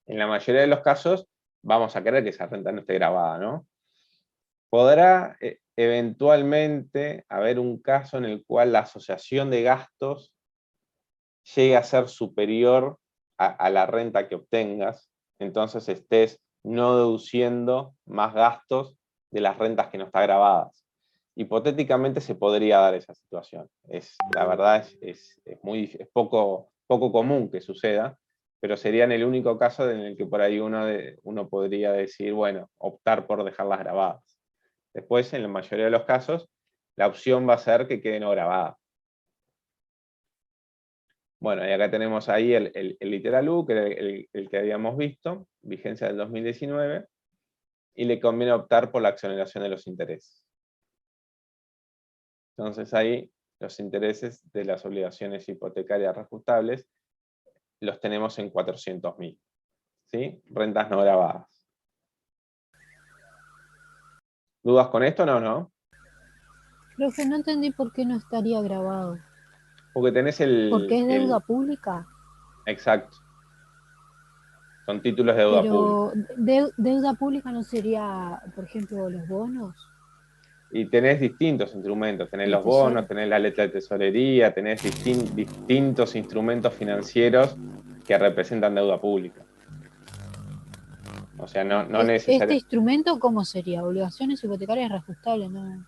En la mayoría de los casos vamos a querer que esa renta no esté grabada, ¿no? Podrá eventualmente haber un caso en el cual la asociación de gastos llegue a ser superior a la renta que obtengas, entonces estés no deduciendo más gastos de las rentas que no están grabadas. hipotéticamente se podría dar esa situación. La verdad es poco común que suceda, pero sería en el único caso en el que por ahí uno podría decir, bueno, optar por dejarlas grabadas. Después, en la mayoría de los casos, la opción va a ser que queden no grabadas. Bueno, y acá tenemos ahí el literal U, que era el que habíamos visto, vigencia del 2019, y le conviene optar por la exoneración de los intereses. Entonces ahí los intereses de las obligaciones hipotecarias reajustables los tenemos en 400.000, ¿sí? Rentas no grabadas. ¿Dudas con esto? No. Profe, no entendí por qué no estaría grabado. Porque tenés ¿Porque es deuda pública? Exacto. Son títulos de deuda pública. Pero deuda pública no sería, por ejemplo, los bonos. Y tenés distintos instrumentos. Tenés El los bonos, tesoro. tenés la letra de tesorería, tenés distintos instrumentos financieros que representan deuda pública. O sea, no ¿Este necesariamente. instrumento cómo sería? Obligaciones hipotecarias reajustables, ¿no?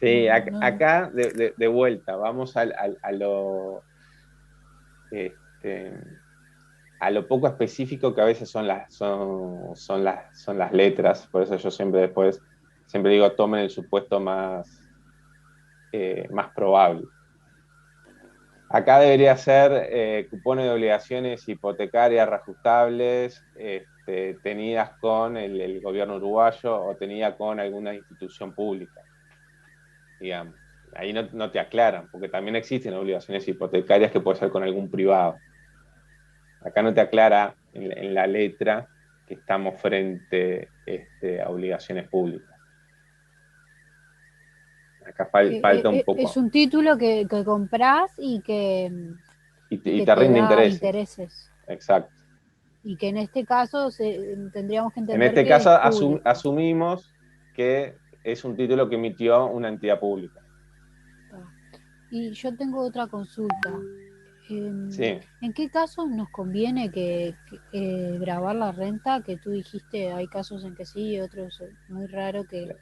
Sí, No. acá de vuelta, vamos este, a lo poco específico que a veces son las letras. Por eso yo siempre digo, tomen el supuesto más probable. Acá debería ser cupones de obligaciones hipotecarias reajustables tenidas con el gobierno uruguayo o tenidas con alguna institución pública, digamos. Ahí no te aclaran, porque también existen obligaciones hipotecarias que puede ser con algún privado. Acá no te aclara en la letra que estamos frente a obligaciones públicas. Acá falta un poco. Es un título que compras y que Y te te rinde da intereses. intereses. Exacto. Y que en este caso tendríamos que En entender este que caso es público. asumimos que es un título que emitió una entidad pública. Y yo tengo otra consulta. Sí. ¿En qué casos nos conviene grabar la renta? Que tú dijiste, hay casos en que sí y otros muy raro que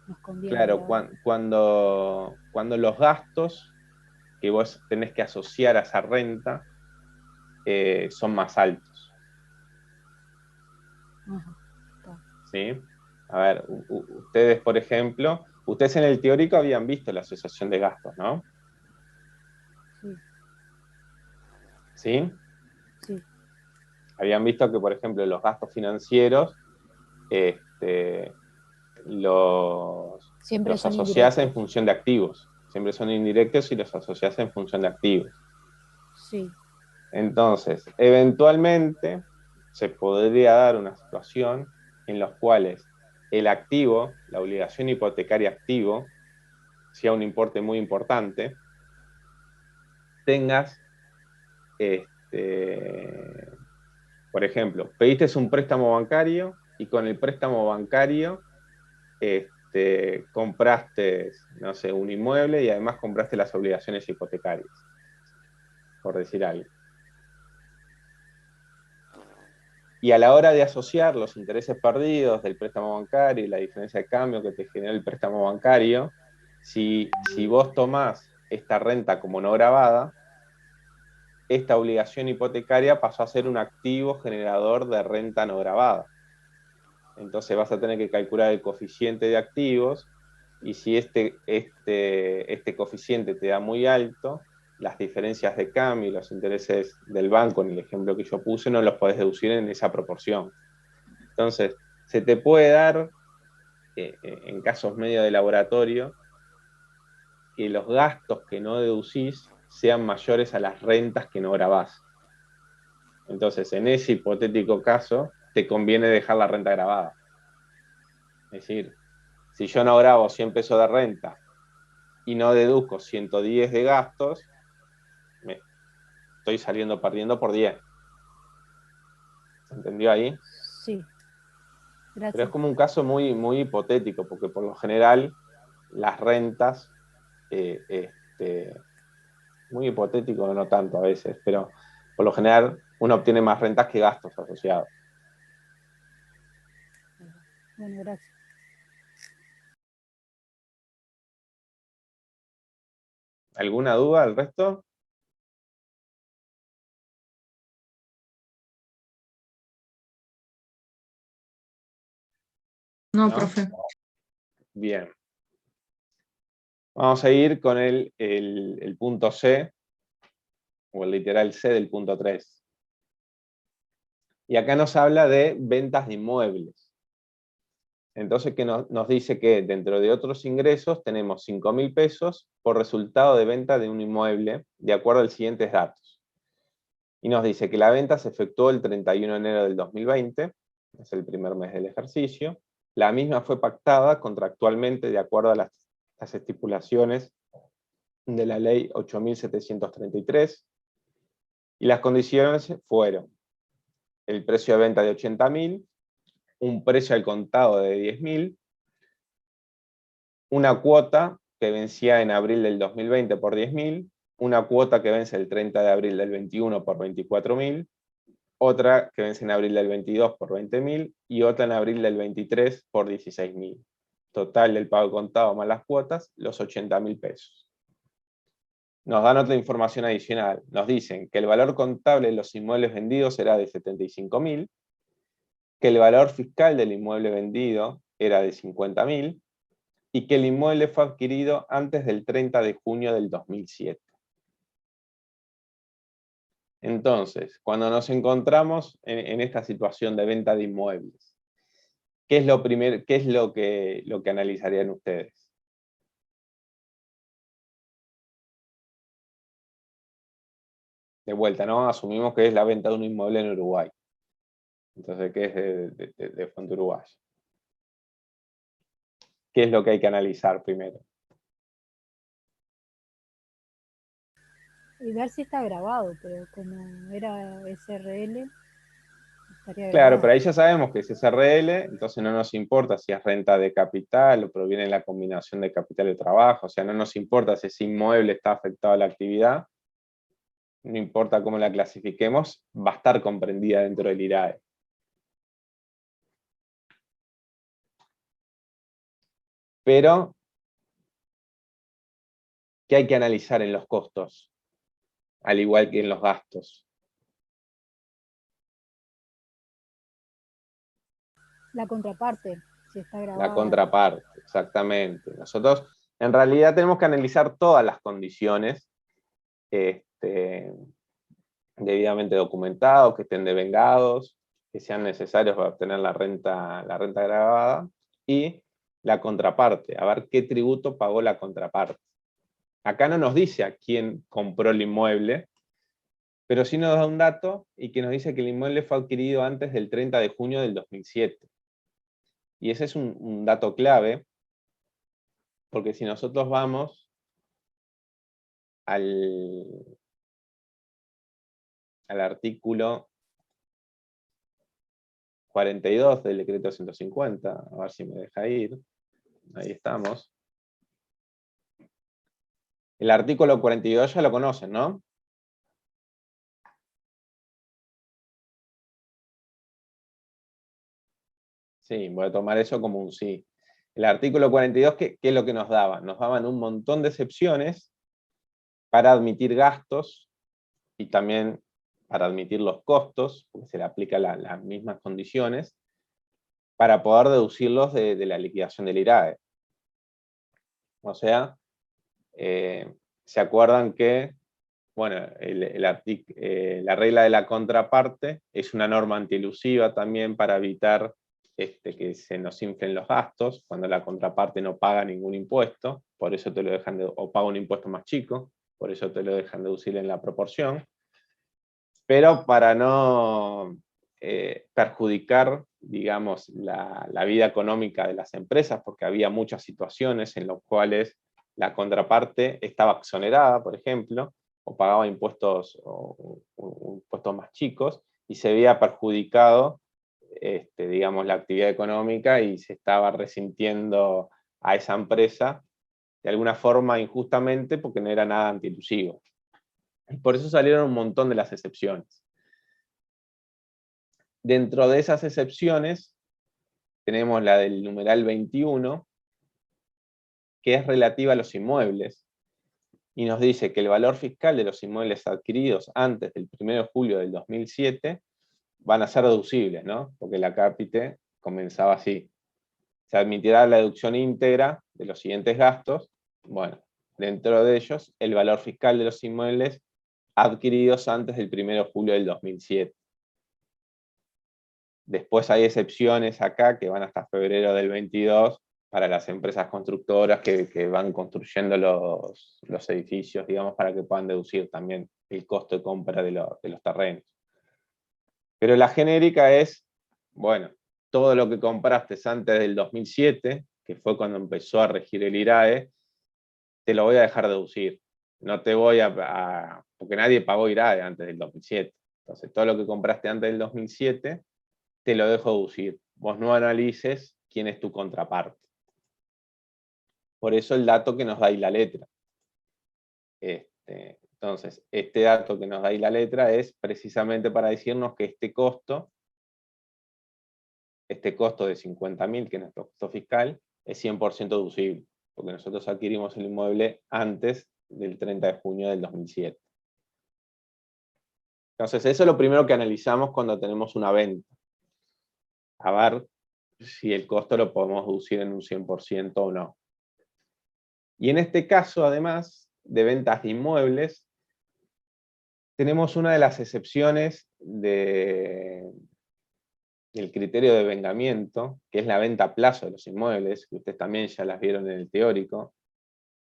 nos conviene Claro, grabar. cuando los gastos que vos tenés que asociar a esa renta son más altos. Ajá, está. ¿Sí? A ver, ustedes, por ejemplo, ustedes en el teórico habían visto la asociación de gastos, ¿no? Sí, ¿Sí? sí. Habían visto que, por ejemplo, los gastos financieros Siempre los son asociás en indirectos. función de activos. Siempre son indirectos y los asociás en función de activos. Sí. Entonces, eventualmente se podría dar una situación en la cual el activo, la obligación hipotecaria activo, sea un importe muy importante, tengas, por ejemplo, pediste un préstamo bancario y con el préstamo bancario compraste, no sé, un inmueble y además compraste las obligaciones hipotecarias, por decir algo. Y a la hora de asociar los intereses perdidos del préstamo bancario y la diferencia de cambio que te genera el préstamo bancario, si vos tomás esta renta como no grabada, esta obligación hipotecaria pasó a ser un activo generador de renta no grabada. Entonces vas a tener que calcular el coeficiente de activos y si este coeficiente te da muy alto, las diferencias de cambio y los intereses del banco, en el ejemplo que yo puse, no los podés deducir en esa proporción. Entonces, se te puede dar, en casos medio de laboratorio, que los gastos que no deducís sean mayores a las rentas que no grabás. Entonces, en ese hipotético caso, te conviene dejar la renta grabada. Es decir, si yo no grabo 100 pesos de renta y no deduzco 110 de gastos, me estoy saliendo perdiendo por 10. ¿Se entendió ahí? Sí, Pero es gracias. como un caso muy, muy hipotético, porque por lo general las rentas, muy hipotético, no tanto a veces, pero por lo general uno obtiene más rentas que gastos asociados. Bueno, gracias. ¿Alguna duda al resto? No, ¿No? profe. Bien. Vamos a ir con el punto C, o el literal C del punto 3. Y acá nos habla de ventas de inmuebles. Entonces, ¿qué nos dice? Que dentro de otros ingresos tenemos 5.000 pesos por resultado de venta de un inmueble, de acuerdo a los siguientes datos. Y nos dice que la venta se efectuó el 31 de enero del 2020, es el primer mes del ejercicio. La misma fue pactada contractualmente de acuerdo a las estipulaciones de la ley 8.733, y las condiciones fueron el precio de venta de 80.000, un precio al contado de 10.000, una cuota que vencía en abril del 2020 por 10.000, una cuota que vence el 30 de abril del 21 por 24.000, otra que vence en abril del 22 por 20.000 y otra en abril del 23 por 16.000. Total del pago contado más las cuotas, los 80.000 pesos. Nos dan otra información adicional. Nos dicen que el valor contable de los inmuebles vendidos será de 75.000, que el valor fiscal del inmueble vendido era de 50.000 y que el inmueble fue adquirido antes del 30 de junio del 2007. Entonces, cuando nos encontramos en esta situación de venta de inmuebles, ¿qué es lo primero, qué es lo que analizarían ustedes? De vuelta, ¿no? Asumimos que es la venta de un inmueble en Uruguay. Entonces, ¿qué es de fuente uruguaya? ¿Qué es lo que hay que analizar primero? Y ver si está grabado, pero como era SRL, estaría Claro, grabado. pero ahí ya sabemos que es SRL, entonces no nos importa si es renta de capital o proviene de la combinación de capital y trabajo, o sea, no nos importa si ese inmueble está afectado a la actividad, no importa cómo la clasifiquemos, va a estar comprendida dentro del IRAE. Pero, ¿qué hay que analizar en los costos? Al igual que en los gastos. La contraparte, si está La grabada. contraparte, exactamente. Nosotros en realidad tenemos que analizar todas las condiciones debidamente documentados, que estén devengados, que sean necesarios para obtener la renta gravada, y la contraparte, a ver qué tributo pagó la contraparte. Acá no nos dice a quién compró el inmueble, pero sí nos da un dato y que nos dice que el inmueble fue adquirido antes del 30 de junio del 2007. Y ese es un dato clave, porque si nosotros vamos al artículo 42 del decreto 150, a ver si me deja ir, ahí estamos. El artículo 42 ya lo conocen, ¿no? Sí, voy a tomar eso como un sí. El artículo 42, ¿qué es lo que nos daban? Nos daban un montón de excepciones para admitir gastos y también para admitir los costos, porque se le aplican las mismas condiciones, para poder deducirlos de la liquidación del IRAE. O sea, ¿se acuerdan que bueno, la regla de la contraparte es una norma antielusiva también para evitar que se nos inflen los gastos cuando la contraparte no paga ningún impuesto, por eso te lo dejan o paga un impuesto más chico, por eso te lo dejan deducir en la proporción. Pero para no perjudicar, digamos, la vida económica de las empresas, porque había muchas situaciones en las cuales la contraparte estaba exonerada, por ejemplo, o pagaba impuestos, impuestos más chicos, y se había perjudicado, digamos, la actividad económica y se estaba resintiendo a esa empresa de alguna forma injustamente porque no era nada antielusivo. Y por eso salieron un montón de las excepciones. Dentro de esas excepciones tenemos la del numeral 21, que es relativa a los inmuebles. y nos dice que el valor fiscal de los inmuebles adquiridos antes del 1 de julio del 2007 van a ser deducibles, ¿no? Porque la cápite comenzaba así. Se admitirá la deducción íntegra de los siguientes gastos. Bueno, dentro de ellos, el valor fiscal de los inmuebles adquiridos antes del 1 de julio del 2007. Después hay excepciones acá que van hasta febrero del 22 para las empresas constructoras que van construyendo los edificios, digamos, para que puedan deducir también el costo de compra de los terrenos. Pero la genérica es, bueno, todo lo que compraste antes del 2007, que fue cuando empezó a regir el IRAE, te lo voy a dejar deducir. No te voy porque nadie pagó IRAE antes del 2007. Entonces, todo lo que compraste antes del 2007, te lo dejo deducir. Vos no analices quién es tu contraparte. Por eso el dato que nos da ahí la letra. Entonces, este dato que nos da ahí la letra es precisamente para decirnos que este costo de 50.000, que es nuestro costo fiscal, es 100% deducible, porque nosotros adquirimos el inmueble antes del 30 de junio del 2007. Entonces, eso es lo primero que analizamos cuando tenemos una venta. A ver si el costo lo podemos deducir en un 100% o no. Y en este caso, además de ventas de inmuebles, tenemos una de las excepciones del criterio de vengamiento, que es la venta a plazo de los inmuebles, que ustedes también ya las vieron en el teórico,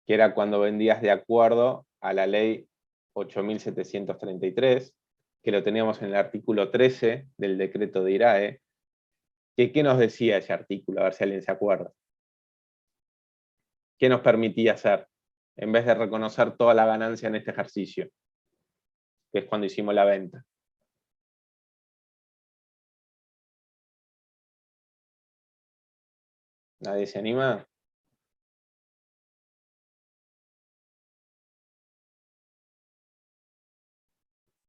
que era cuando vendías de acuerdo a la ley 8.733, que lo teníamos en el artículo 13 del decreto de IRAE. ¿Qué nos decía ese artículo? A ver si alguien se acuerda. ¿Qué nos permitía hacer? En vez de reconocer toda la ganancia en este ejercicio, que es cuando hicimos la venta. ¿Nadie se anima?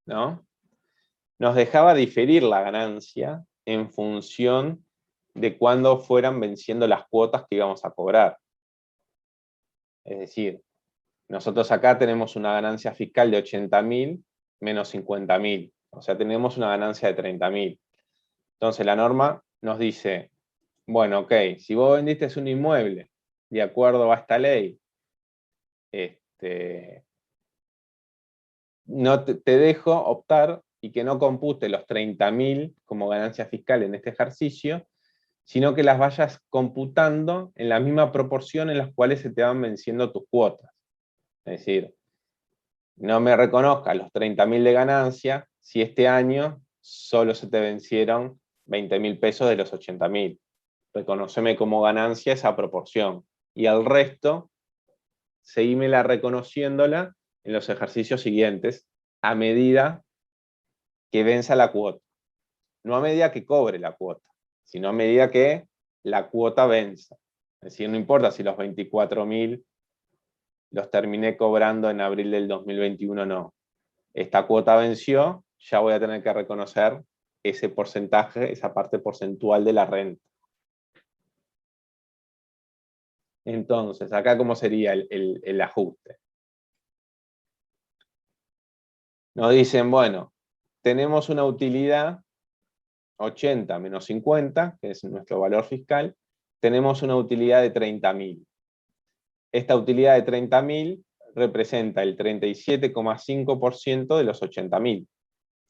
¿No? Nos dejaba diferir la ganancia en función de cuándo fueran venciendo las cuotas que íbamos a cobrar. Es decir, nosotros acá tenemos una ganancia fiscal de 80.000 menos 50.000. O sea, tenemos una ganancia de 30.000. Entonces la norma nos dice, bueno, ok, si vos vendiste un inmueble de acuerdo a esta ley, no te dejo optar y que no compute los 30.000 como ganancia fiscal en este ejercicio, sino que las vayas computando en la misma proporción en las cuales se te van venciendo tus cuotas. Es decir, no me reconozcas los 30.000 de ganancia si este año solo se te vencieron 20.000 pesos de los 80.000. Reconóceme como ganancia esa proporción. Y al resto, seguímela reconociéndola en los ejercicios siguientes, a medida que venza la cuota. No a medida que cobre la cuota, sino a medida que la cuota venza. Es decir, no importa si los 24.000 los terminé cobrando en abril del 2021 o no. Esta cuota venció, ya voy a tener que reconocer ese porcentaje, esa parte porcentual de la renta. Entonces, acá ¿cómo sería el ajuste? Nos dicen, bueno, tenemos una utilidad 80 menos 50, que es nuestro valor fiscal, tenemos una utilidad de 30.000. Esta utilidad de 30.000 representa el 37,5% de los 80.000.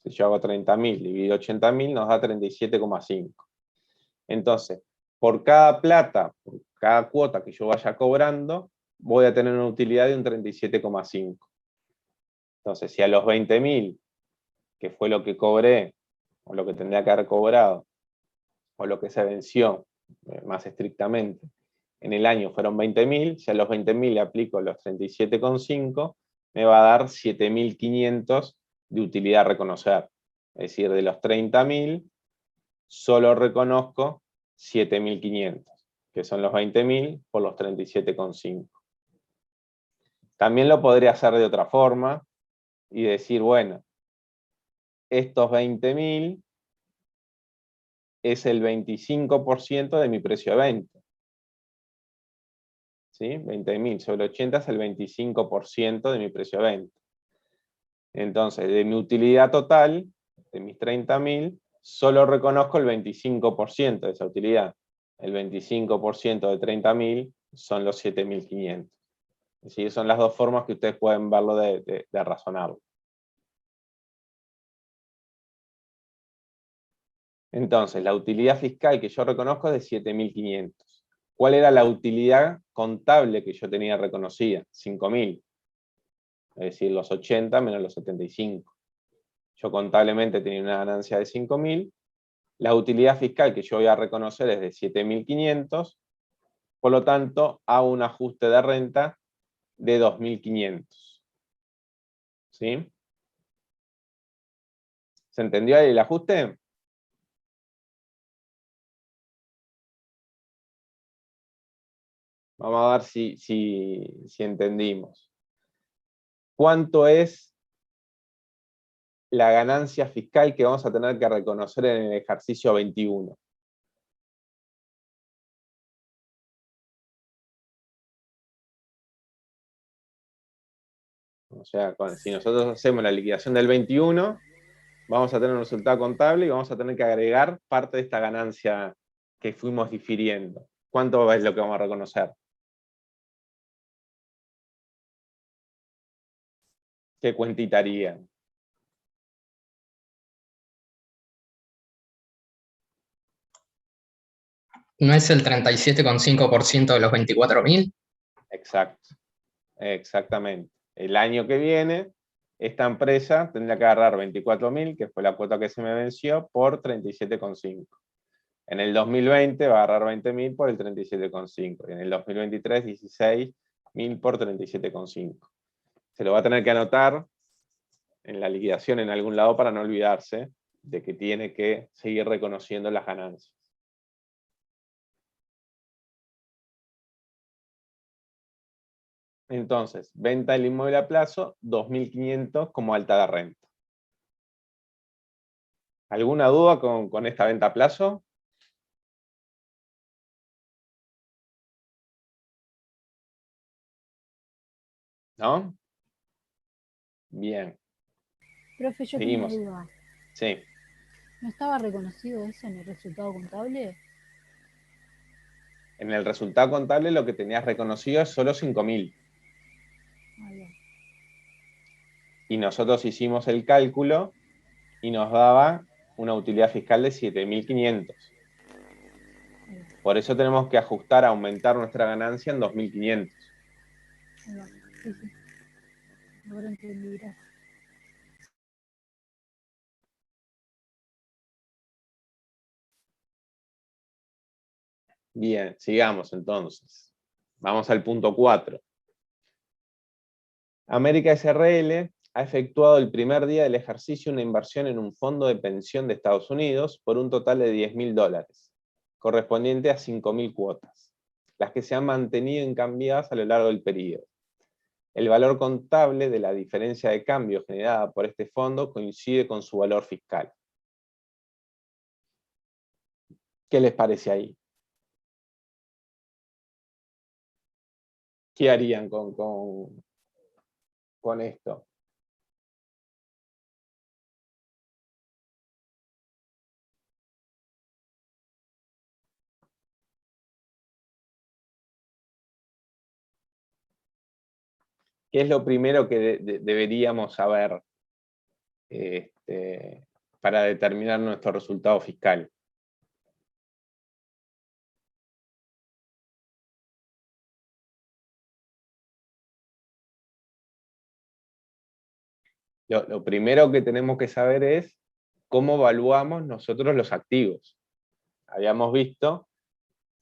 Si yo hago 30.000 dividido 80.000 nos da 37,5. Entonces, por cada plata, por cada cuota que yo vaya cobrando, voy a tener una utilidad de un 37,5. Entonces, si a los 20.000, que fue lo que cobré, o lo que tendría que haber cobrado, o lo que se venció más estrictamente, en el año fueron 20.000, si a los 20.000 le aplico los 37,5, me va a dar 7.500 de utilidad a reconocer. Es decir, de los 30.000, solo reconozco 7.500, que son los 20.000 por los 37,5. También lo podría hacer de otra forma y decir, bueno, estos 20.000 es el 25% de mi precio de venta. ¿sí? 20.000 sobre 80 es el 25% de mi precio de venta. Entonces, de mi utilidad total, de mis 30.000, solo reconozco el 25% de esa utilidad. El 25% de 30.000 son los 7.500. ¿Sí? Son las dos formas que ustedes pueden verlo de razonarlo. Entonces, la utilidad fiscal que yo reconozco es de 7.500. ¿Cuál era la utilidad contable que yo tenía reconocida? 5.000. Es decir, los 80 menos los 75. Yo contablemente tenía una ganancia de 5.000. La utilidad fiscal que yo voy a reconocer es de 7.500. Por lo tanto, hago un ajuste de renta de 2.500. ¿Sí? ¿Se entendió ahí el ajuste? Vamos a ver si entendimos. ¿Cuánto es la ganancia fiscal que vamos a tener que reconocer en el ejercicio 21? O sea, si nosotros hacemos la liquidación del 21, vamos a tener un resultado contable y vamos a tener que agregar parte de esta ganancia que fuimos difiriendo. ¿Cuánto es lo que vamos a reconocer? ¿Qué cuentita harían? ¿No es el 37,5% de los 24.000? Exacto, exactamente. El año que viene, esta empresa tendría que agarrar 24.000, que fue la cuota que se me venció, por 37,5. En el 2020 va a agarrar 20.000 por el 37,5. Y en el 2023, 16.000 por 37,5. Se lo va a tener que anotar en la liquidación en algún lado para no olvidarse de que tiene que seguir reconociendo las ganancias. Entonces, venta del inmueble a plazo, 2.500 como alta de renta. ¿Alguna duda con esta venta a plazo? ¿No? Bien, Profe, yo tengo una seguimos. duda. Sí, ¿No estaba reconocido eso en el resultado contable? en el resultado contable lo que tenías reconocido es solo 5.000. Ah, bien. Y nosotros hicimos el cálculo y nos daba una utilidad fiscal de 7.500. Por eso tenemos que ajustar, aumentar nuestra ganancia en 2.500. Ahí va. Sí, sí. Ahora entendí, gracias. Bien, sigamos entonces. Vamos al punto 4. América SRL ha efectuado el primer día del ejercicio una inversión en un fondo de pensión de Estados Unidos por un total de $10.000, correspondiente a 5.000 cuotas, las que se han mantenido incambiadas a lo largo del periodo. El valor contable de la diferencia de cambio generada por este fondo coincide con su valor fiscal. ¿Qué les parece ahí? ¿Qué harían con esto? ¿Qué es lo primero que deberíamos saber para determinar nuestro resultado fiscal? Lo primero que tenemos que saber es cómo evaluamos nosotros los activos. Habíamos visto,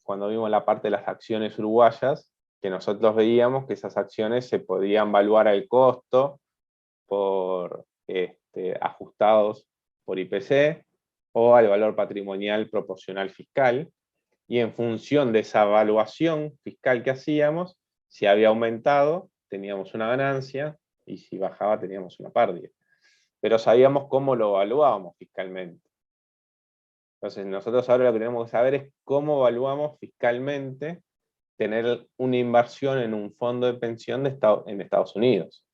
cuando vimos la parte de las acciones uruguayas, que nosotros veíamos que esas acciones se podían evaluar al costo por ajustados por IPC o al valor patrimonial proporcional fiscal, y en función de esa evaluación fiscal que hacíamos, si había aumentado, teníamos una ganancia, y si bajaba, teníamos una pérdida. Pero sabíamos cómo lo evaluábamos fiscalmente. Entonces, nosotros ahora lo que tenemos que saber es cómo evaluamos fiscalmente tener una inversión en un fondo de pensión en Estados Unidos,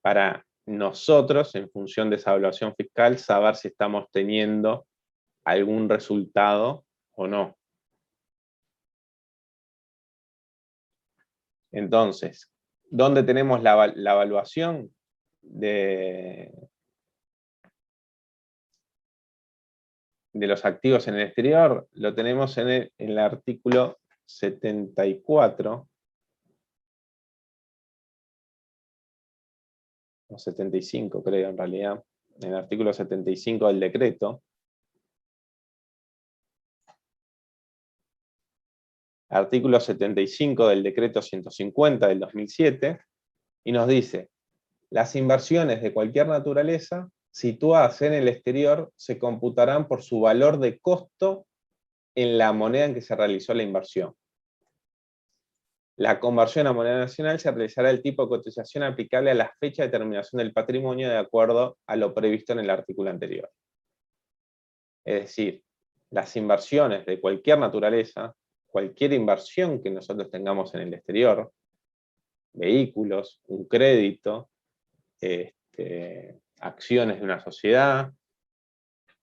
para nosotros, en función de esa evaluación fiscal, saber si estamos teniendo algún resultado o no. Entonces, ¿dónde tenemos la evaluación de los activos en el exterior? Lo tenemos en el artículo 74, o 75 creo en realidad, en el artículo 75 del decreto. Artículo 75 del decreto 150 del 2007, y nos dice: las inversiones de cualquier naturaleza situadas en el exterior se computarán por su valor de costo en la moneda en que se realizó la inversión. La conversión a moneda nacional se realizará el tipo de cotización aplicable a la fecha de terminación del patrimonio de acuerdo a lo previsto en el artículo anterior. Es decir, las inversiones de cualquier naturaleza, cualquier inversión que nosotros tengamos en el exterior, vehículos, un crédito, acciones de una sociedad,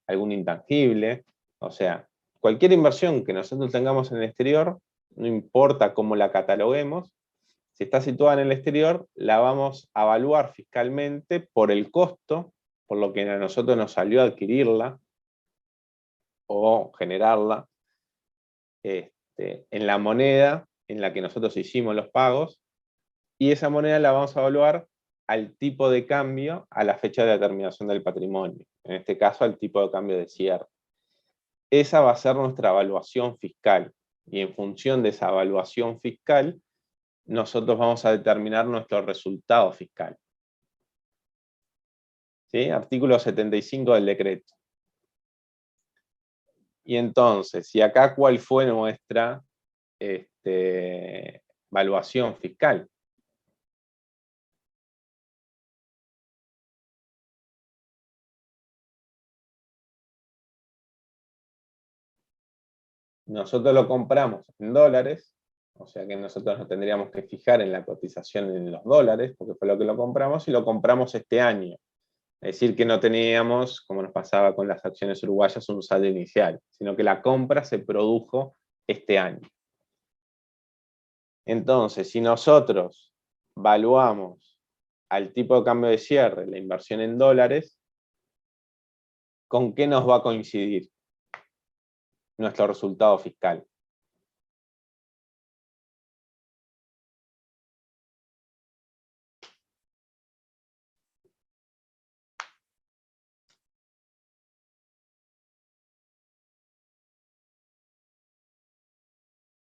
algún intangible, o sea, cualquier inversión que nosotros tengamos en el exterior, no importa cómo la cataloguemos, si está situada en el exterior, la vamos a evaluar fiscalmente por el costo, por lo que a nosotros nos salió adquirirla o generarla, en la moneda en la que nosotros hicimos los pagos, y esa moneda la vamos a evaluar al tipo de cambio a la fecha de determinación del patrimonio, en este caso al tipo de cambio de cierre. Esa va a ser nuestra evaluación fiscal, y en función de esa evaluación fiscal, nosotros vamos a determinar nuestro resultado fiscal. ¿Sí? Artículo 75 del decreto. Y entonces, ¿y acá cuál fue nuestra evaluación fiscal? Nosotros lo compramos en dólares, o sea que nosotros nos tendríamos que fijar en la cotización en los dólares, porque fue lo que lo compramos, y lo compramos este año. Es decir, que no teníamos, como nos pasaba con las acciones uruguayas, un saldo inicial, sino que la compra se produjo este año. Entonces, si nosotros valuamos al tipo de cambio de cierre la inversión en dólares, ¿con qué nos va a coincidir nuestro resultado fiscal?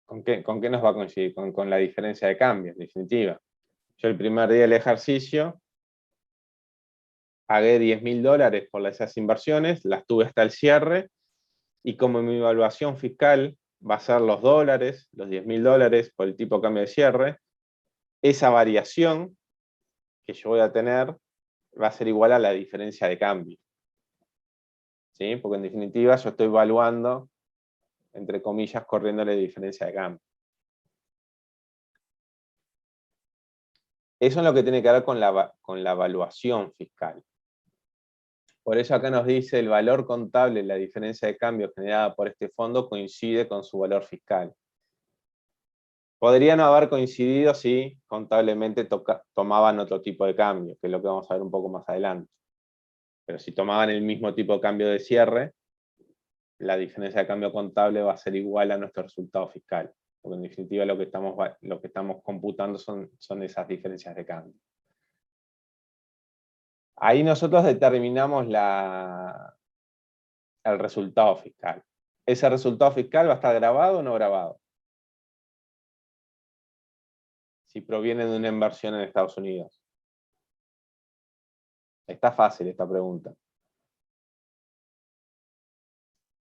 ¿Con qué nos va a coincidir? Con la diferencia de cambio, en definitiva. Yo el primer día del ejercicio pagué $10.000 por esas inversiones, las tuve hasta el cierre, y como mi evaluación fiscal va a ser los dólares, los $10.000 por el tipo de cambio de cierre, esa variación que yo voy a tener va a ser igual a la diferencia de cambio. ¿Sí? Porque en definitiva yo estoy evaluando, entre comillas, corriéndole diferencia de cambio. Eso es lo que tiene que ver con la evaluación fiscal. Por eso acá nos dice: el valor contable, la diferencia de cambio generada por este fondo coincide con su valor fiscal. Podría no haber coincidido si contablemente tomaban otro tipo de cambio, que es lo que vamos a ver un poco más adelante. Pero si tomaban el mismo tipo de cambio de cierre, la diferencia de cambio contable va a ser igual a nuestro resultado fiscal. Porque en definitiva lo que estamos computando son esas diferencias de cambio. Ahí nosotros determinamos el resultado fiscal. ¿Ese resultado fiscal va a estar grabado o no grabado? Si proviene de una inversión en Estados Unidos. Está fácil esta pregunta.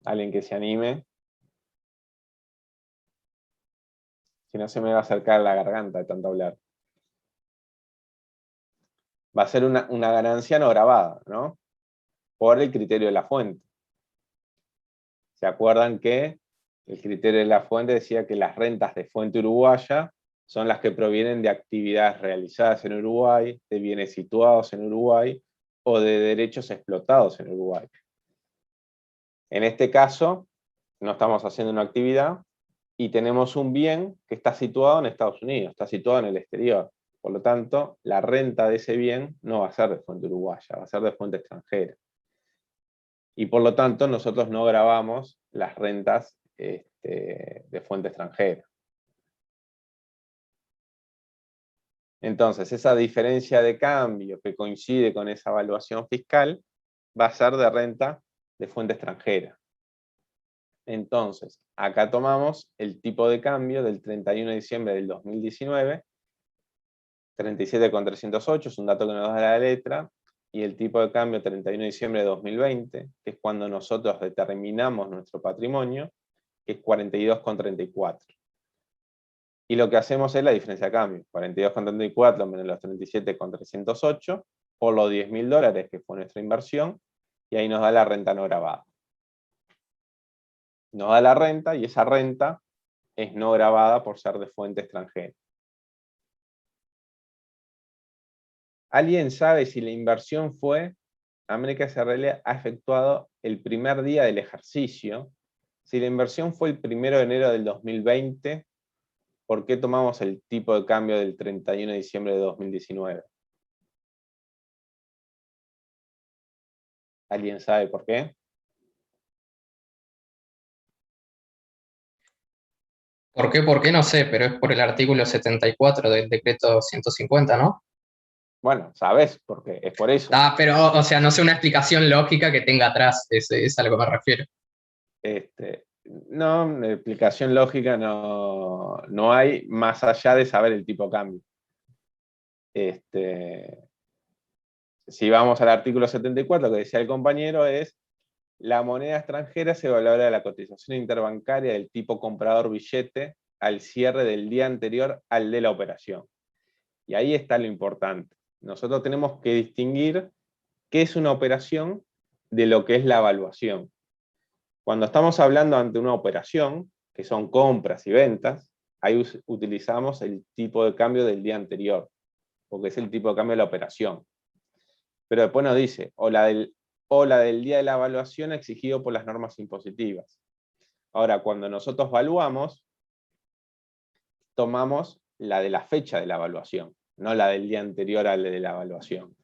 Alguien que se anime. Si no, se me va a acercar la garganta de tanto hablar. Va a ser una ganancia no grabada, ¿no? Por el criterio de la fuente. ¿Se acuerdan que El criterio de la fuente decía que las rentas de fuente uruguaya son las que provienen de actividades realizadas en Uruguay, de bienes situados en Uruguay o de derechos explotados en Uruguay. En este caso, no estamos haciendo una actividad y tenemos un bien que está situado en Estados Unidos, está situado en el exterior. Por lo tanto, la renta de ese bien no va a ser de fuente uruguaya, va a ser de fuente extranjera. Y por lo tanto, nosotros no gravamos las rentas de fuente extranjera. Entonces, esa diferencia de cambio que coincide con esa evaluación fiscal va a ser de renta de fuente extranjera. Entonces, acá tomamos el tipo de cambio del 31 de diciembre del 2019, 37,308, es un dato que nos da la letra, y el tipo de cambio 31 de diciembre de 2020, que es cuando nosotros determinamos nuestro patrimonio, que es 42,34. Y lo que hacemos es la diferencia de cambio, 42,34 menos los 37,308, por los $10.000 que fue nuestra inversión, y ahí nos da la renta no gravada. Nos da la renta, y esa renta es no gravada por ser de fuente extranjera. ¿Alguien sabe si la inversión fue, América SRL ha efectuado el primer día del ejercicio? Si la inversión fue el 1 de enero del 2020, ¿por qué tomamos el tipo de cambio del 31 de diciembre de 2019? ¿Alguien sabe por qué? ¿Por qué? ¿Por qué? No sé, pero es por el artículo 74 del decreto 150, ¿no? Bueno, sabes por qué, es por eso. Ah, pero, o sea, no sé una explicación lógica que tenga atrás, es a lo que me refiero. No, explicación lógica no hay, más allá de saber el tipo de cambio. Si vamos al artículo 74, que decía el compañero, es la moneda extranjera se valora la cotización interbancaria del tipo comprador billete al cierre del día anterior al de la operación. Y ahí está lo importante. Nosotros tenemos que distinguir qué es una operación de lo que es la evaluación. Cuando estamos hablando ante una operación, que son compras y ventas, ahí utilizamos el tipo de cambio del día anterior, porque es el tipo de cambio de la operación. Pero después nos dice, o la del día de la evaluación exigido por las normas impositivas. Ahora, cuando nosotros evaluamos, tomamos la de la fecha de la evaluación, no la del día anterior al de la evaluación.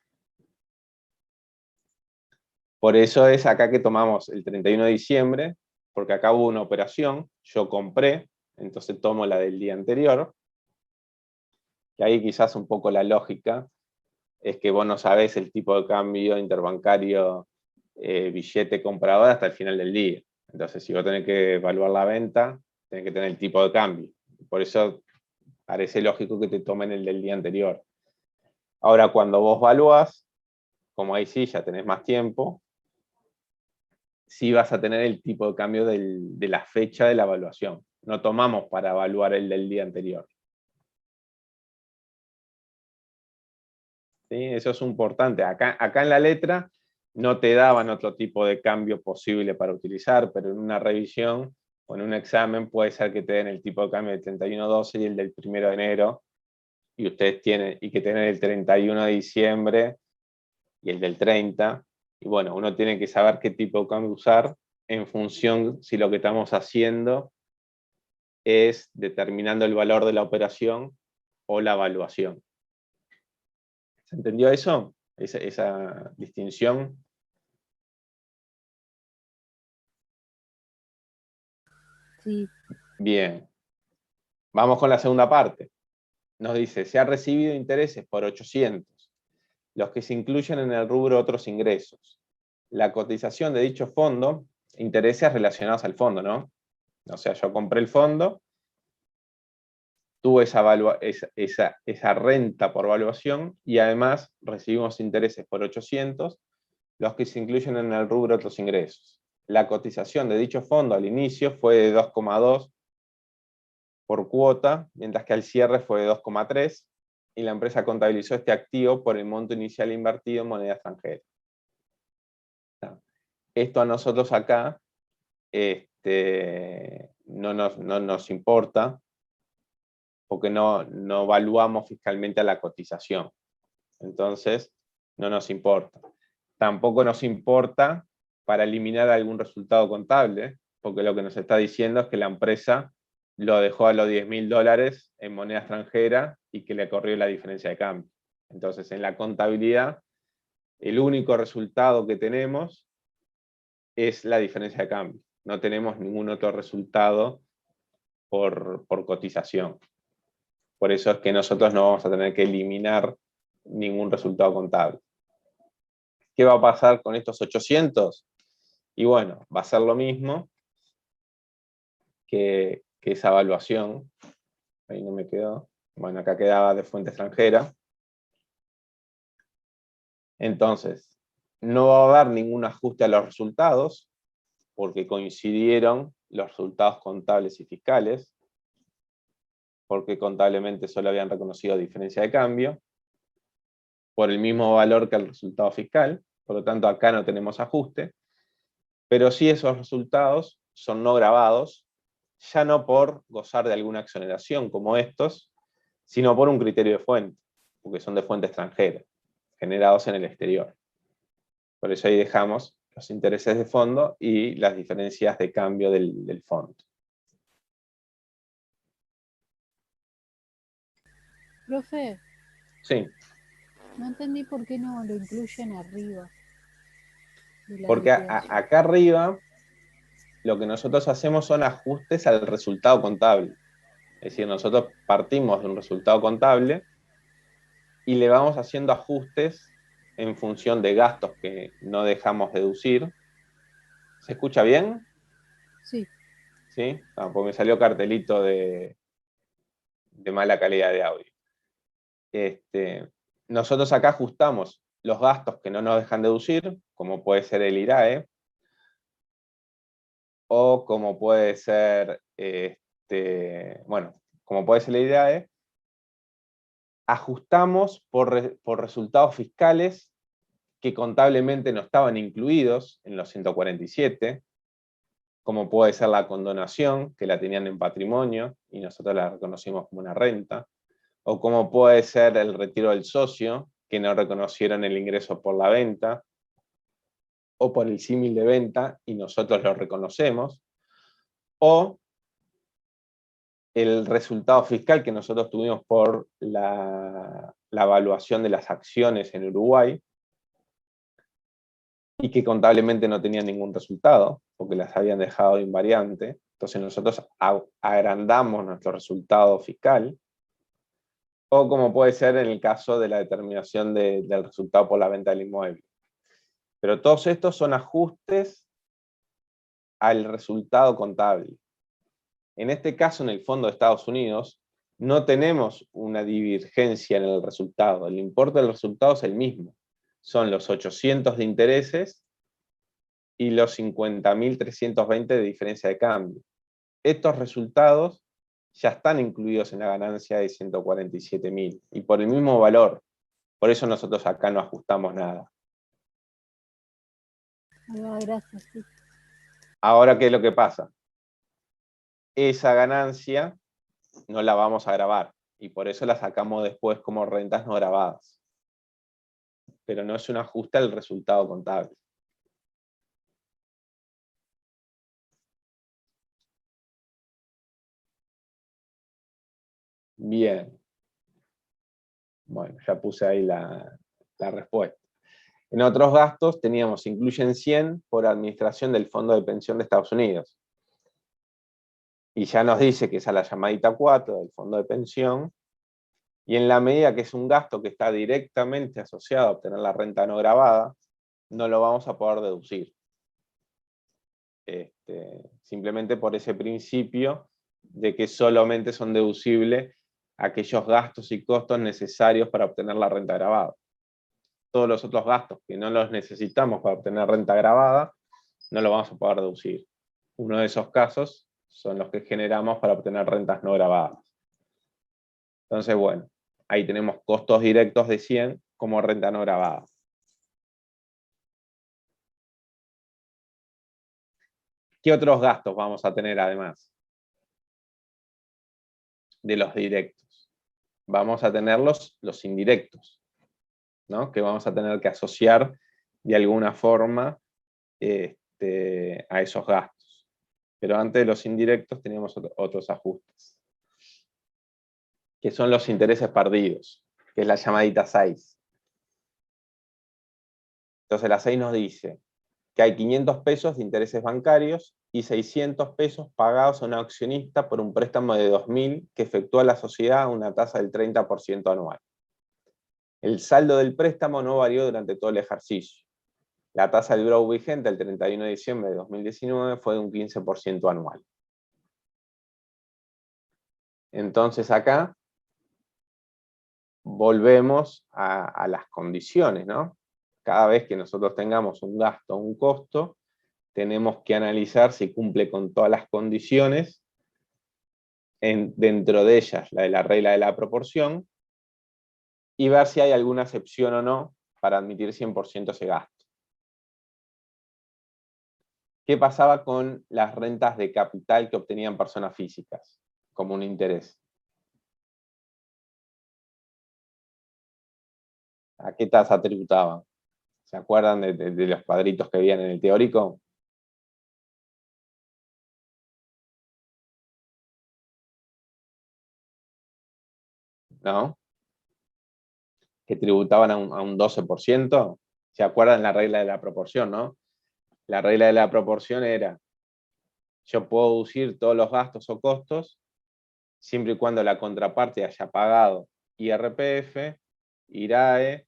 Por eso es acá que tomamos el 31 de diciembre, porque acá hubo una operación, yo compré, entonces tomo la del día anterior, y ahí quizás un poco la lógica es que vos no sabés el tipo de cambio interbancario billete comprador hasta el final del día. Entonces, si vos tenés que evaluar la venta, tenés que tener el tipo de cambio. Por eso parece lógico que te tomen el del día anterior. Ahora, cuando vos evaluás, como ahí sí ya tenés más tiempo, sí vas a tener el tipo de cambio de la fecha de la evaluación. No tomamos para evaluar el del día anterior. ¿Sí? Eso es importante. Acá en la letra no te daban otro tipo de cambio posible para utilizar, pero en una revisión o en un examen puede ser que te den el tipo de cambio del 31/12 y el del 1 de enero, y ustedes tienen, y que tienen el 31 de diciembre y el del 30, y bueno, uno tiene que saber qué tipo de cambio usar en función si lo que estamos haciendo es determinando el valor de la operación o la evaluación. ¿Se entendió eso? Esa distinción. Sí, Bien. Vamos con la segunda parte. Nos dice, se han recibido intereses por 800, los que se incluyen en el rubro otros ingresos. La cotización de dicho fondo, intereses relacionados al fondo, ¿no? O sea, yo compré el fondo, tuve esa renta por valuación y además recibimos intereses por 800, los que se incluyen en el rubro otros ingresos. La cotización de dicho fondo al inicio fue de 2,2 por cuota, mientras que al cierre fue de 2,3, y la empresa contabilizó este activo por el monto inicial invertido en moneda extranjera. Esto a nosotros acá no nos importa, porque no evaluamos fiscalmente a la cotización. Entonces, no nos importa. Tampoco nos importa para eliminar algún resultado contable, porque lo que nos está diciendo es que la empresa lo dejó a los $10.000 en moneda extranjera y que le corrió la diferencia de cambio. Entonces, en la contabilidad, el único resultado que tenemos es la diferencia de cambio. No tenemos ningún otro resultado por cotización. Por eso es que nosotros no vamos a tener que eliminar ningún resultado contable. ¿Qué va a pasar con estos 800? Y bueno, va a ser lo mismo que esa evaluación. Ahí no me quedó. Bueno, acá quedaba de fuente extranjera. Entonces, no va a haber ningún ajuste a los resultados, porque coincidieron los resultados contables y fiscales, porque contablemente solo habían reconocido diferencia de cambio, por el mismo valor que el resultado fiscal, por lo tanto acá no tenemos ajuste, pero sí esos resultados son no grabados, ya no por gozar de alguna exoneración como estos, sino por un criterio de fuente, porque son de fuente extranjera, generados en el exterior. Por eso ahí dejamos los intereses de fondo y las diferencias de cambio del fondo. Profe, Sí, no entendí por qué no lo incluyen arriba de la porque liquidación. acá arriba lo que nosotros hacemos son ajustes al resultado contable. Es decir, nosotros partimos de un resultado contable y le vamos haciendo ajustes en función de gastos que no dejamos deducir. ¿Se escucha bien? Sí, ¿Sí? No, porque me salió cartelito de mala calidad de audio. Nosotros acá ajustamos los gastos que no nos dejan deducir, como puede ser el IRAE, o como puede ser, como puede ser el IRAE, ajustamos por resultados fiscales que contablemente no estaban incluidos en los 147, como puede ser la condonación, que la tenían en patrimonio, y nosotros la reconocimos como una renta, o como puede ser el retiro del socio, que no reconocieron el ingreso por la venta, o por el símil de venta, y nosotros lo reconocemos, o el resultado fiscal que nosotros tuvimos por la evaluación de las acciones en Uruguay, y que contablemente no tenían ningún resultado, porque las habían dejado invariante. Entonces nosotros agrandamos nuestro resultado fiscal, o como puede ser en el caso de la determinación del resultado por la venta del inmueble. Pero todos estos son ajustes al resultado contable. En este caso, en el Fondo de Estados Unidos, no tenemos una divergencia en el resultado. El importe del resultado es el mismo. Son los 800 de intereses y los 50.320 de diferencia de cambio. Estos resultados ya están incluidos en la ganancia de 147.000 y por el mismo valor. Por eso nosotros acá no ajustamos nada. gracias. Sí. Ahora, ¿qué es lo que pasa? Esa ganancia no la vamos a grabar y por eso la sacamos después como rentas no grabadas. Pero no es un ajuste al resultado contable. Bien. Bueno, ya puse ahí la respuesta. En otros gastos teníamos, incluyen 100 por administración del Fondo de Pensión de Estados Unidos. Y ya nos dice que es a la llamadita 4 del Fondo de Pensión, y en la medida que es un gasto que está directamente asociado a obtener la renta no gravada, no lo vamos a poder deducir. Simplemente por ese principio de que solamente son deducibles aquellos gastos y costos necesarios para obtener la renta gravada. Todos los otros gastos que no los necesitamos para obtener renta gravada, no lo vamos a poder deducir. Uno de esos casos son los que generamos para obtener rentas no gravadas. Entonces, bueno, ahí tenemos costos directos de 100 como renta no gravada. ¿Qué otros gastos vamos a tener además de los directos? Vamos a tener los indirectos, ¿no? Que vamos a tener que asociar de alguna forma a esos gastos. Pero antes de los indirectos teníamos otros ajustes, que son los intereses perdidos, que es la llamadita 6. Entonces la 6 nos dice que hay 500 pesos de intereses bancarios y 600 pesos pagados a un accionista por un préstamo de 2.000 que efectúa la sociedad a una tasa del 30% anual. El saldo del préstamo no varió durante todo el ejercicio. La tasa del growth vigente el 31 de diciembre de 2019 fue de un 15% anual. Entonces acá volvemos a las condiciones, ¿no? Cada vez que nosotros tengamos un gasto o un costo, tenemos que analizar si cumple con todas las condiciones, dentro de ellas la de la regla de la proporción, y ver si hay alguna excepción o no para admitir 100% ese gasto. ¿Qué pasaba con las rentas de capital que obtenían personas físicas como un interés? ¿A qué tasa tributaban? ¿Se acuerdan de los cuadritos que habían en el teórico? ¿No? Que tributaban a un 12%. ¿Se acuerdan la regla de la proporción, no? La regla de la proporción era, yo puedo deducir todos los gastos o costos, siempre y cuando la contraparte haya pagado IRPF, IRAE,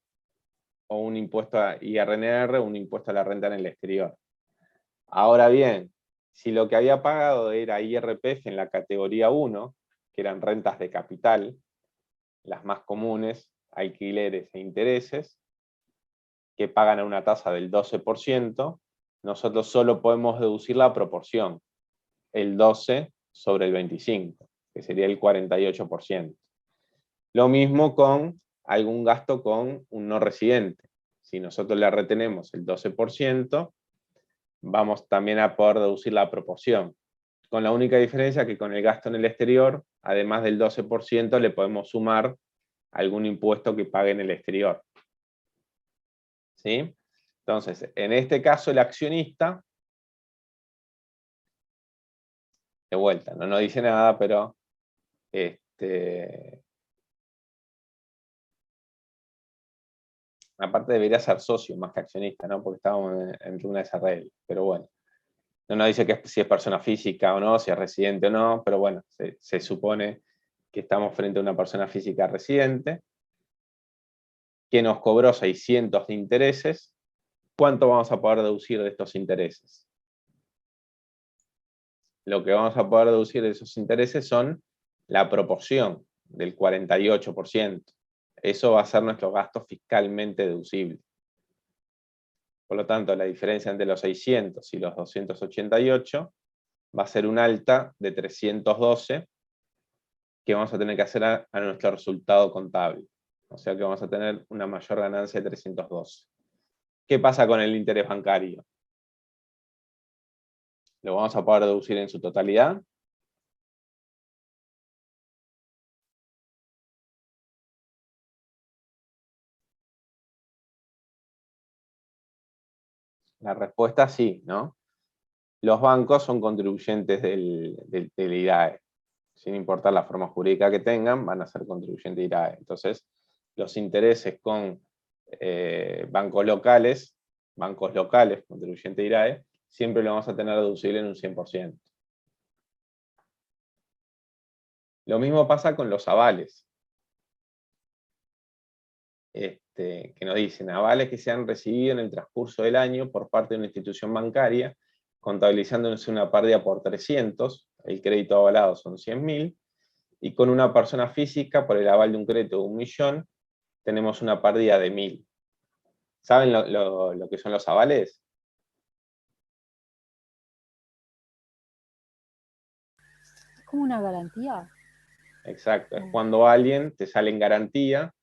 o un impuesto a IRNR, un impuesto a la renta en el exterior. Ahora bien, si lo que había pagado era IRPF en la categoría 1, que eran rentas de capital, las más comunes, alquileres e intereses, que pagan a una tasa del 12%, nosotros solo podemos deducir la proporción, el 12 sobre el 25, que sería el 48%. Lo mismo con algún gasto con un no residente. Si nosotros le retenemos el 12%, vamos también a poder deducir la proporción. Con la única diferencia que con el gasto en el exterior, además del 12%, le podemos sumar algún impuesto que pague en el exterior. ¿Sí? Entonces, en este caso, el accionista, de vuelta, no nos dice nada, pero aparte debería ser socio más que accionista, ¿no? Porque estábamos en una de esas reglas, pero bueno. No nos dice que si es persona física o no, si es residente o no, pero bueno, se supone que estamos frente a una persona física residente, que nos cobró 600 de intereses. ¿Cuánto vamos a poder deducir de estos intereses? Lo que vamos a poder deducir de esos intereses son la proporción del 48%. Eso va a ser nuestro gasto fiscalmente deducible. Por lo tanto, la diferencia entre los 600 y los 288 va a ser un alta de 312 que vamos a tener que hacer a nuestro resultado contable. O sea que vamos a tener una mayor ganancia de 312. ¿Qué pasa con el interés bancario? ¿Lo vamos a poder deducir en su totalidad? La respuesta sí, ¿no? Los bancos son contribuyentes del IRAE. Sin importar la forma jurídica que tengan, van a ser contribuyentes de IRAE. Entonces, los intereses con bancos locales, contribuyentes de IRAE, siempre lo vamos a tener deducible en un 100%. Lo mismo pasa con los avales. Que nos dicen avales que se han recibido en el transcurso del año por parte de una institución bancaria, contabilizándose una pérdida por 300, el crédito avalado son 100.000, y con una persona física, por el aval de un crédito de 1.000.000, tenemos una pérdida de 1.000. ¿Saben lo que son los avales? ¿Es como una garantía? Exacto, es cuando alguien te sale en garantía,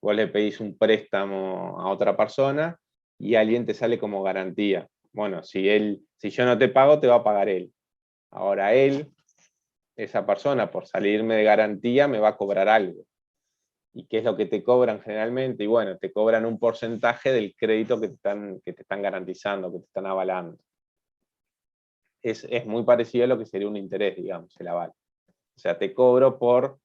vos le pedís un préstamo a otra persona y alguien te sale como garantía. Bueno, si yo no te pago, te va a pagar él. Ahora él, esa persona, por salirme de garantía, me va a cobrar algo. ¿Y qué es lo que te cobran generalmente? Y bueno, te cobran un porcentaje del crédito que te están garantizando, que te están avalando. Es muy parecido a lo que sería un interés, digamos, el aval. O sea, te cobro por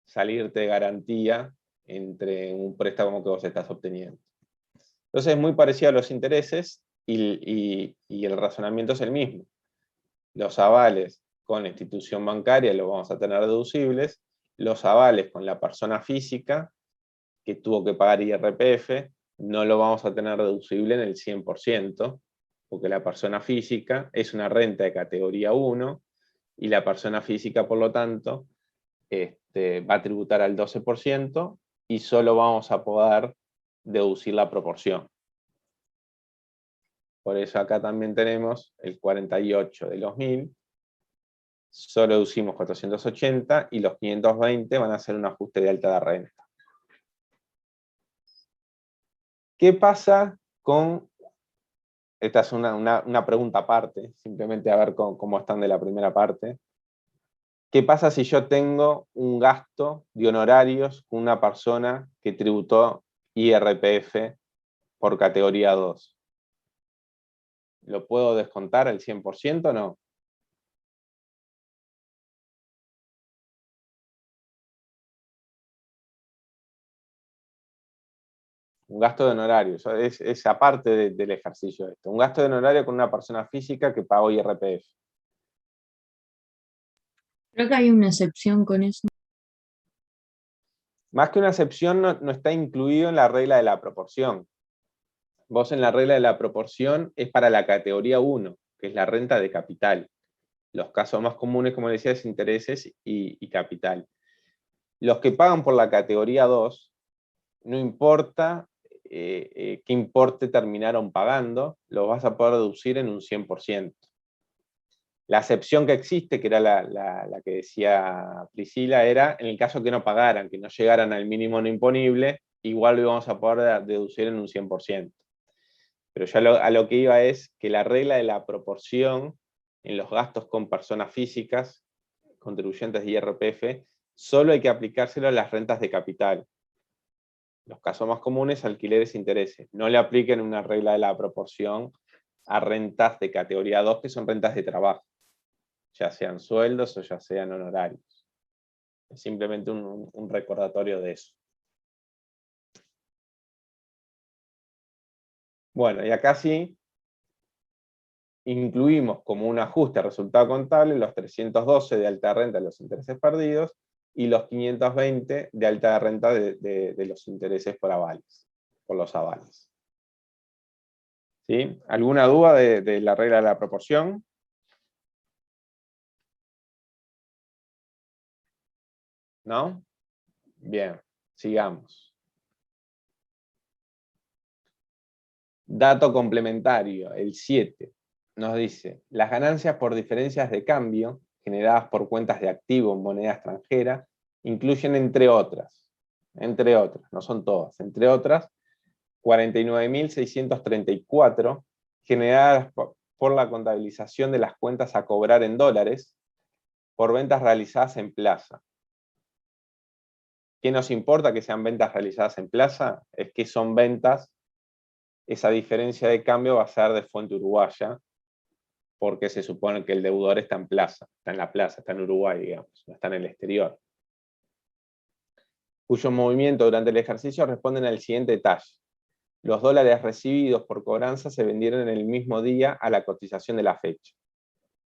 salirte de garantía entre un préstamo que vos estás obteniendo. Entonces es muy parecido a los intereses y el razonamiento es el mismo. Los avales con la institución bancaria los vamos a tener deducibles, los avales con la persona física que tuvo que pagar IRPF no lo vamos a tener deducible en el 100%, porque la persona física es una renta de categoría 1 y la persona física, por lo tanto, va a tributar al 12% y solo vamos a poder deducir la proporción. Por eso acá también tenemos el 48 de los 1000, solo deducimos 480 y los 520 van a ser un ajuste de alta de renta. ¿Qué pasa con... Esta es una pregunta aparte, simplemente a ver cómo están de la primera parte. ¿Qué pasa si yo tengo un gasto de honorarios con una persona que tributó IRPF por categoría 2? ¿Lo puedo descontar al 100% o no? Un gasto de honorarios, es aparte del ejercicio esto. Un gasto de honorario con una persona física que pagó IRPF. Creo que hay una excepción con eso. Más que una excepción, no está incluido en la regla de la proporción. Vos en la regla de la proporción es para la categoría 1, que es la renta de capital. Los casos más comunes, como decía, es intereses y capital. Los que pagan por la categoría 2, no importa qué importe terminaron pagando, lo vas a poder deducir en un 100%. La excepción que existe, que era la que decía Priscila, era en el caso que no pagaran, que no llegaran al mínimo no imponible, igual lo íbamos a poder deducir en un 100%. Pero ya a lo que iba es que la regla de la proporción en los gastos con personas físicas, contribuyentes de IRPF, solo hay que aplicárselo a las rentas de capital. Los casos más comunes, alquileres e intereses. No le apliquen una regla de la proporción a rentas de categoría 2, que son rentas de trabajo, ya sean sueldos o ya sean honorarios. Es simplemente un recordatorio de eso. Bueno, y acá sí incluimos como un ajuste a resultado contable los 312 de alta renta de los intereses perdidos y los 520 de alta renta de los intereses por avales, por los avales. ¿Sí? ¿Alguna duda de la regla de la proporción? ¿No? Bien, sigamos. Dato complementario, el 7, nos dice, las ganancias por diferencias de cambio generadas por cuentas de activo en moneda extranjera incluyen entre otras, no son todas, entre otras, 49.634 generadas por la contabilización de las cuentas a cobrar en dólares por ventas realizadas en plaza. ¿Qué nos importa que sean ventas realizadas en plaza? Es que son ventas, esa diferencia de cambio va a ser de fuente uruguaya, porque se supone que el deudor está en plaza, está en la plaza, está en Uruguay, digamos, no está en el exterior. Cuyo movimiento durante el ejercicio responden al siguiente detalle. Los dólares recibidos por cobranza se vendieron en el mismo día a la cotización de la fecha.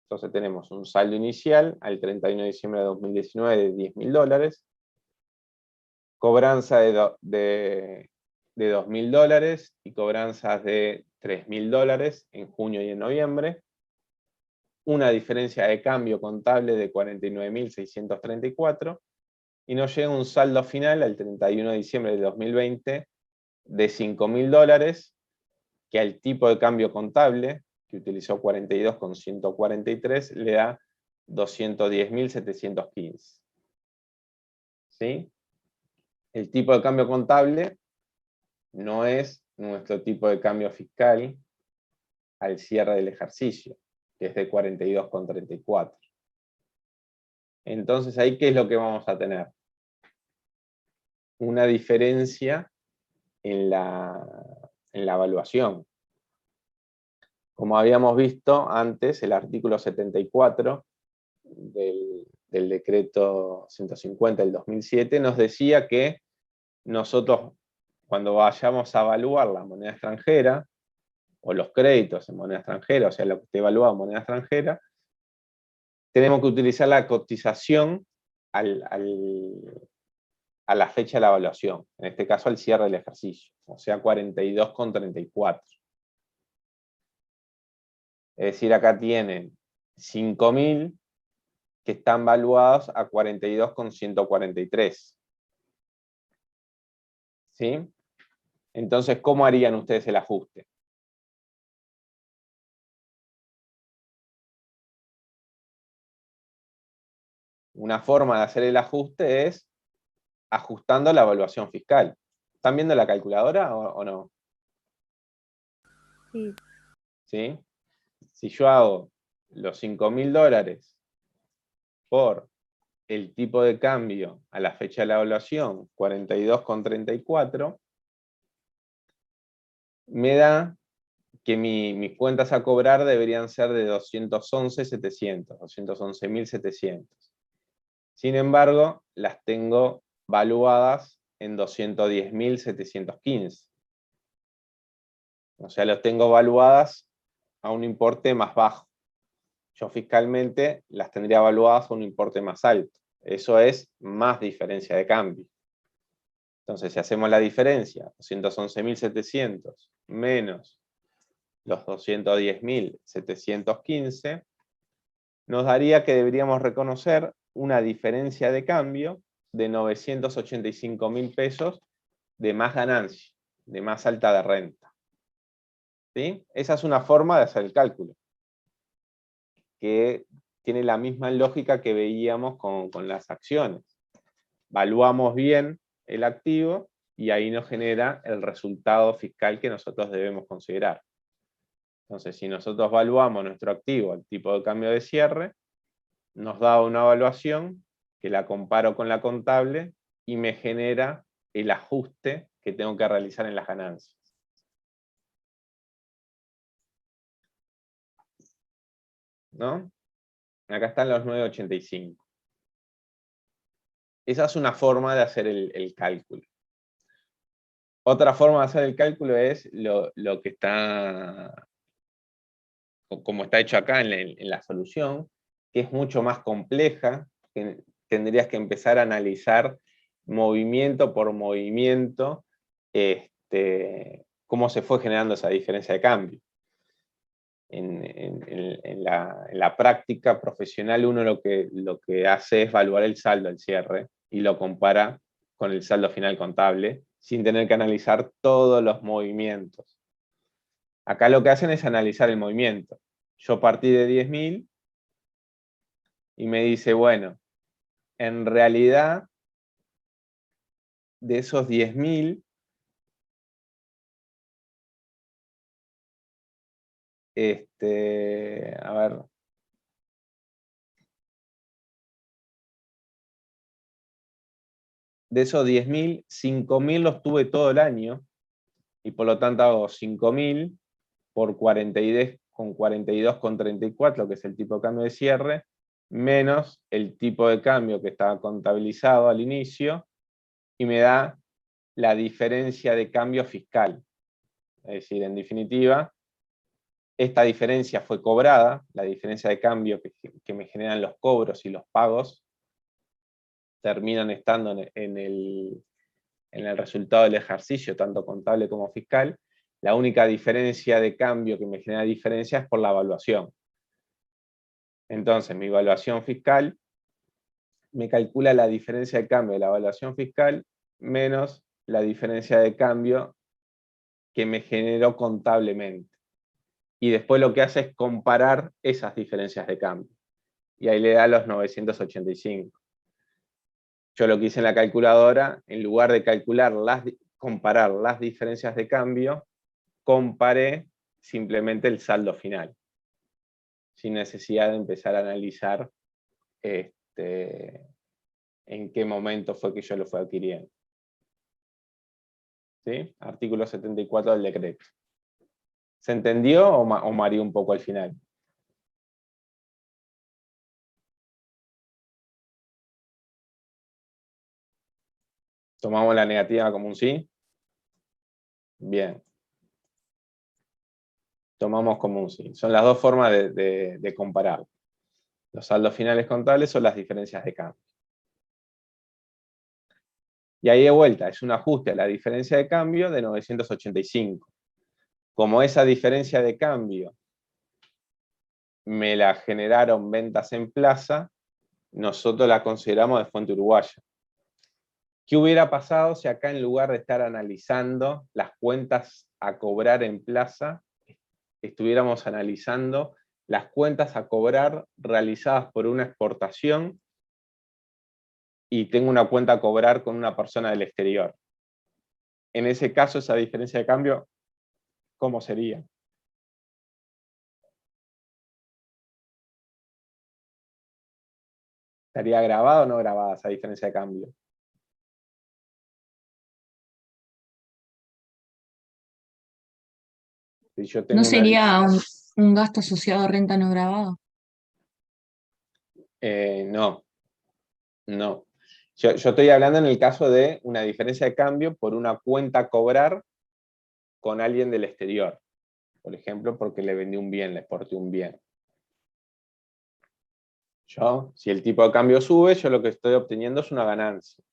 Entonces tenemos un saldo inicial al 31 de diciembre de 2019 de $10.000, cobranza de $2.000 y cobranzas de $3.000 en junio y en noviembre, una diferencia de cambio contable de 49.634 y nos llega un saldo final al 31 de diciembre de 2020 de $5.000, que al tipo de cambio contable, que utilizó 42,143, le da 210.715. ¿Sí? El tipo de cambio contable no es nuestro tipo de cambio fiscal, al cierre del ejercicio, que es de 42,34. Entonces, ahí, ¿qué es lo que vamos a tener? Una diferencia en la evaluación. Como habíamos visto antes, el artículo 74 del decreto 150 del 2007 nos decía que nosotros, cuando vayamos a evaluar la moneda extranjera, o los créditos en moneda extranjera, o sea, lo que esté evaluado en moneda extranjera, tenemos que utilizar la cotización a la fecha de la evaluación, en este caso al cierre del ejercicio, o sea, 42,34. Es decir, acá tienen 5.000 que están valuados a 42,143. ¿Sí? Entonces, ¿cómo harían ustedes el ajuste? Una forma de hacer el ajuste es ajustando la evaluación fiscal. ¿Están viendo la calculadora o no? Sí. ¿Sí? Si yo hago los $5.000 por el tipo de cambio a la fecha de la evaluación, 42,34, me da que mis cuentas a cobrar deberían ser de 211.700. Sin embargo, las tengo valuadas en 210.715. O sea, las tengo valuadas a un importe más bajo. Yo fiscalmente las tendría valuadas a un importe más alto. Eso es más diferencia de cambio. Entonces, si hacemos la diferencia, 211.700 menos los 210.715, nos daría que deberíamos reconocer una diferencia de cambio de 985.000 pesos de más ganancia, de más alta de renta. ¿Sí? Esa es una forma de hacer el cálculo, que tiene la misma lógica que veíamos con las acciones. Valuamos bien el activo y ahí nos genera el resultado fiscal que nosotros debemos considerar. Entonces, si nosotros valuamos nuestro activo al tipo de cambio de cierre, nos da una evaluación que la comparo con la contable y me genera el ajuste que tengo que realizar en las ganancias. ¿No? Acá están los 985. Esa es una forma de hacer el cálculo. Otra forma de hacer el cálculo es lo que está, como está hecho acá en la solución, que es mucho más compleja, que tendrías que empezar a analizar movimiento por movimiento, cómo se fue generando esa diferencia de cambio. En la práctica profesional uno lo que hace es evaluar el saldo al cierre y lo compara con el saldo final contable sin tener que analizar todos los movimientos. Acá lo que hacen es analizar el movimiento. Yo partí de 10.000 y me dice, bueno, en realidad de esos 10.000, a ver, de esos 10.000, 5.000 los tuve todo el año, y por lo tanto hago 5.000 por 42,34, que es el tipo de cambio de cierre, menos el tipo de cambio que estaba contabilizado al inicio, y me da la diferencia de cambio fiscal. Es decir, en definitiva, esta diferencia fue cobrada, la diferencia de cambio que me generan los cobros y los pagos, terminan estando en el resultado del ejercicio, tanto contable como fiscal. La única diferencia de cambio que me genera diferencia es por la evaluación. Entonces, mi evaluación fiscal me calcula la diferencia de cambio de la evaluación fiscal menos la diferencia de cambio que me generó contablemente. Y después lo que hace es comparar esas diferencias de cambio. Y ahí le da los 985. Yo lo que hice en la calculadora, en lugar de comparar las diferencias de cambio, comparé simplemente el saldo final, sin necesidad de empezar a analizar en qué momento fue que yo lo fui adquiriendo. ¿Sí? Artículo 74 del decreto. ¿Se entendió o mareó un poco al final? ¿Tomamos la negativa como un sí? Bien. Tomamos como un sí. Son las dos formas de comparar. Los saldos finales contables o las diferencias de cambio. Y ahí de vuelta, es un ajuste a la diferencia de cambio de 985. Como esa diferencia de cambio me la generaron ventas en plaza, nosotros la consideramos de fuente uruguaya. ¿Qué hubiera pasado si acá, en lugar de estar analizando las cuentas a cobrar en plaza, estuviéramos analizando las cuentas a cobrar realizadas por una exportación y tengo una cuenta a cobrar con una persona del exterior? En ese caso, esa diferencia de cambio, ¿cómo sería? ¿Estaría grabada o no grabada esa diferencia de cambio? Si yo tengo ¿No sería un gasto asociado a renta no grabada? No, no. Yo estoy hablando en el caso de una diferencia de cambio por una cuenta a cobrar con alguien del exterior. Por ejemplo, porque le vendí un bien, le exporté un bien. Si el tipo de cambio sube, yo lo que estoy obteniendo es una ganancia.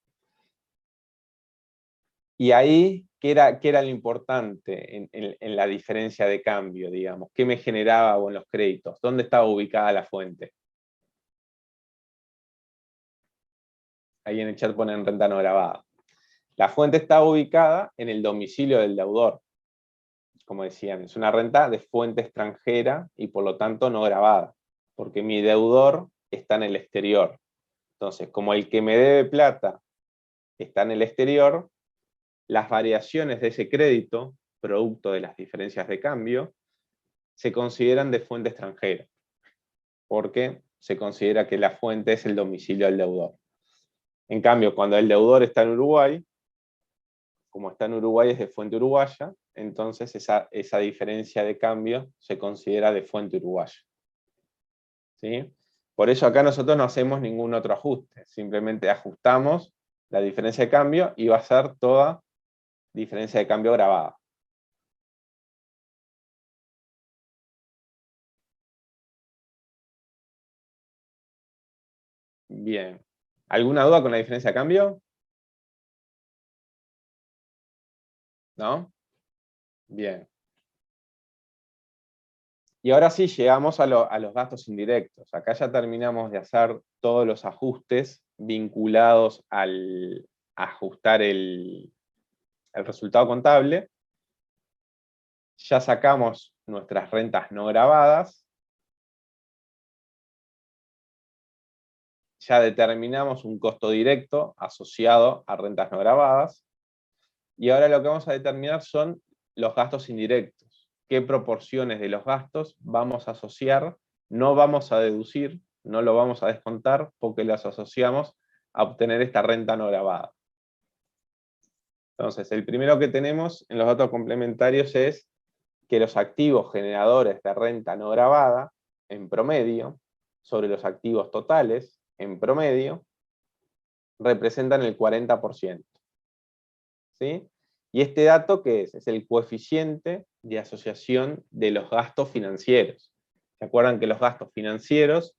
Y ahí, ¿qué era lo importante en la diferencia de cambio, digamos? ¿Qué me generaba en los créditos? ¿Dónde estaba ubicada la fuente? Ahí en el chat ponen renta no grabada. La fuente está ubicada en el domicilio del deudor. Como decían, es una renta de fuente extranjera y por lo tanto no grabada, porque mi deudor está en el exterior. Entonces, como el que me debe plata está en el exterior, las variaciones de ese crédito, producto de las diferencias de cambio, se consideran de fuente extranjera, porque se considera que la fuente es el domicilio del deudor. En cambio, cuando el deudor está en Uruguay, como está en Uruguay es de fuente uruguaya, entonces esa diferencia de cambio se considera de fuente uruguaya. ¿Sí? Por eso acá nosotros no hacemos ningún otro ajuste, simplemente ajustamos la diferencia de cambio y va a ser toda diferencia de cambio grabada. Bien. ¿Alguna duda con la diferencia de cambio? ¿No? Bien. Y ahora sí llegamos a los gastos indirectos. Acá ya terminamos de hacer todos los ajustes vinculados al ajustar el resultado contable. Ya sacamos nuestras rentas no grabadas. Ya determinamos un costo directo asociado a rentas no grabadas. Y ahora lo que vamos a determinar son los gastos indirectos. ¿Qué proporciones de los gastos vamos a asociar? No vamos a deducir, no lo vamos a descontar, porque las asociamos a obtener esta renta no grabada. Entonces, el primero que tenemos en los datos complementarios es que los activos generadores de renta no grabada, en promedio, sobre los activos totales, en promedio, representan el 40%. ¿Sí? ¿Y este dato qué es? Es el coeficiente de asociación de los gastos financieros. ¿Se acuerdan que los gastos financieros,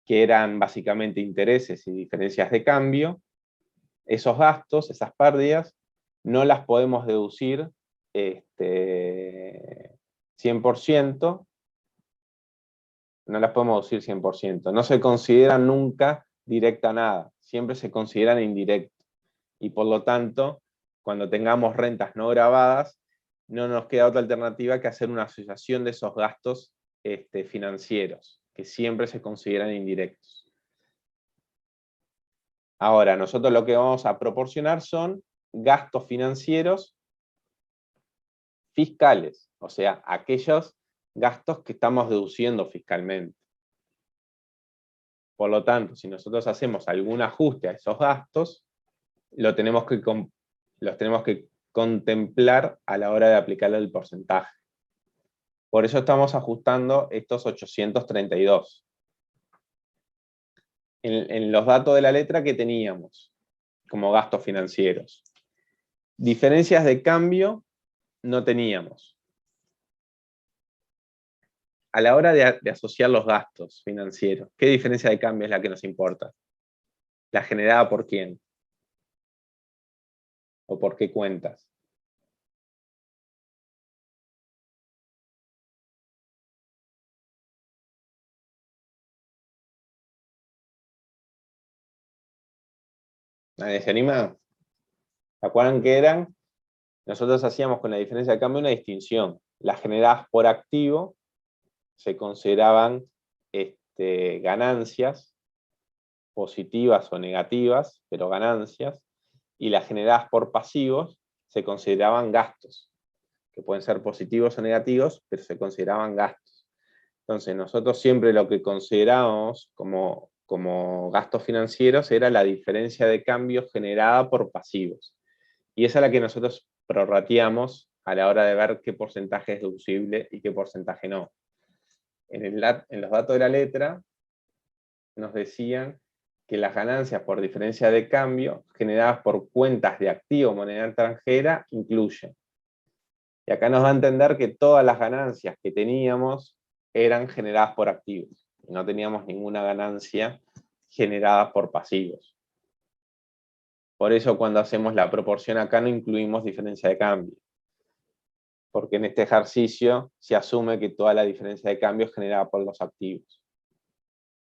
que eran básicamente intereses y diferencias de cambio, esos gastos, esas pérdidas, no las podemos deducir 100%, no las podemos deducir 100%, no se consideran nunca directa nada, siempre se consideran indirectas. Y por lo tanto, cuando tengamos rentas no grabadas, no nos queda otra alternativa que hacer una asociación de esos gastos financieros, que siempre se consideran indirectos. Ahora, nosotros lo que vamos a proporcionar son gastos financieros fiscales, o sea, aquellos gastos que estamos deduciendo fiscalmente. Por lo tanto, si nosotros hacemos algún ajuste a esos gastos, los tenemos que contemplar a la hora de aplicarle el porcentaje. Por eso estamos ajustando estos 832. En los datos de la letra que teníamos como gastos financieros. Diferencias de cambio no teníamos. A la hora de asociar los gastos financieros, ¿qué diferencia de cambio es la que nos importa? ¿La generada por quién? ¿O por qué cuentas? ¿Nadie se anima? ¿Se acuerdan qué eran? Nosotros hacíamos con la diferencia de cambio una distinción. Las generadas por activo se consideraban ganancias positivas o negativas, pero ganancias, y las generadas por pasivos se consideraban gastos, que pueden ser positivos o negativos, pero se consideraban gastos. Entonces nosotros siempre lo que considerábamos como gastos financieros era la diferencia de cambio generada por pasivos. Y esa es la que nosotros prorrateamos a la hora de ver qué porcentaje es deducible y qué porcentaje no. En los datos de la letra nos decían que las ganancias por diferencia de cambio generadas por cuentas de activo moneda extranjera incluyen. Y acá nos va a entender que todas las ganancias que teníamos eran generadas por activos. Y no teníamos ninguna ganancia generada por pasivos. Por eso cuando hacemos la proporción acá no incluimos diferencia de cambio. Porque en este ejercicio se asume que toda la diferencia de cambio es generada por los activos.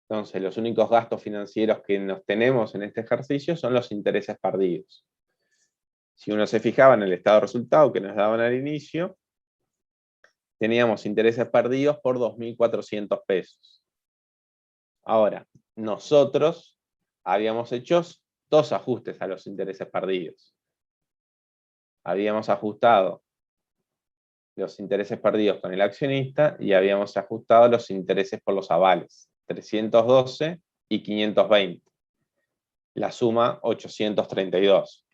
Entonces, los únicos gastos financieros que nos tenemos en este ejercicio son los intereses perdidos. Si uno se fijaba en el estado de resultado que nos daban al inicio, teníamos intereses perdidos por 2.400 pesos. Ahora, nosotros habíamos hecho dos ajustes a los intereses perdidos. Habíamos ajustado los intereses perdidos con el accionista y habíamos ajustado los intereses por los avales, 312 y 520. La suma, 832.